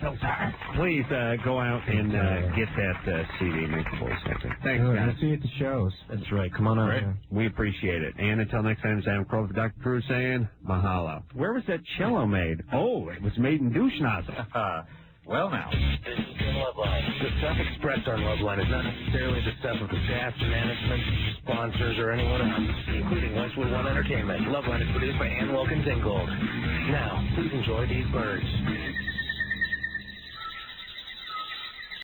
Please go out and get that CD. Make the voice happy. Thanks, Good. guys. We'll see you at the shows. That's right. Come on out. Right. We appreciate it. And until next time, it's Adam Crow for Dr. Cruz saying mahalo. Where was that cello made? Oh, it was made in douche nozzle. Well, now, this is Loveline. The stuff expressed on Loveline is not necessarily the stuff of the staff, management, sponsors, or anyone else, including Westwood One Entertainment. Loveline is produced by Ann Wilkins Ingold. Now, please enjoy these birds.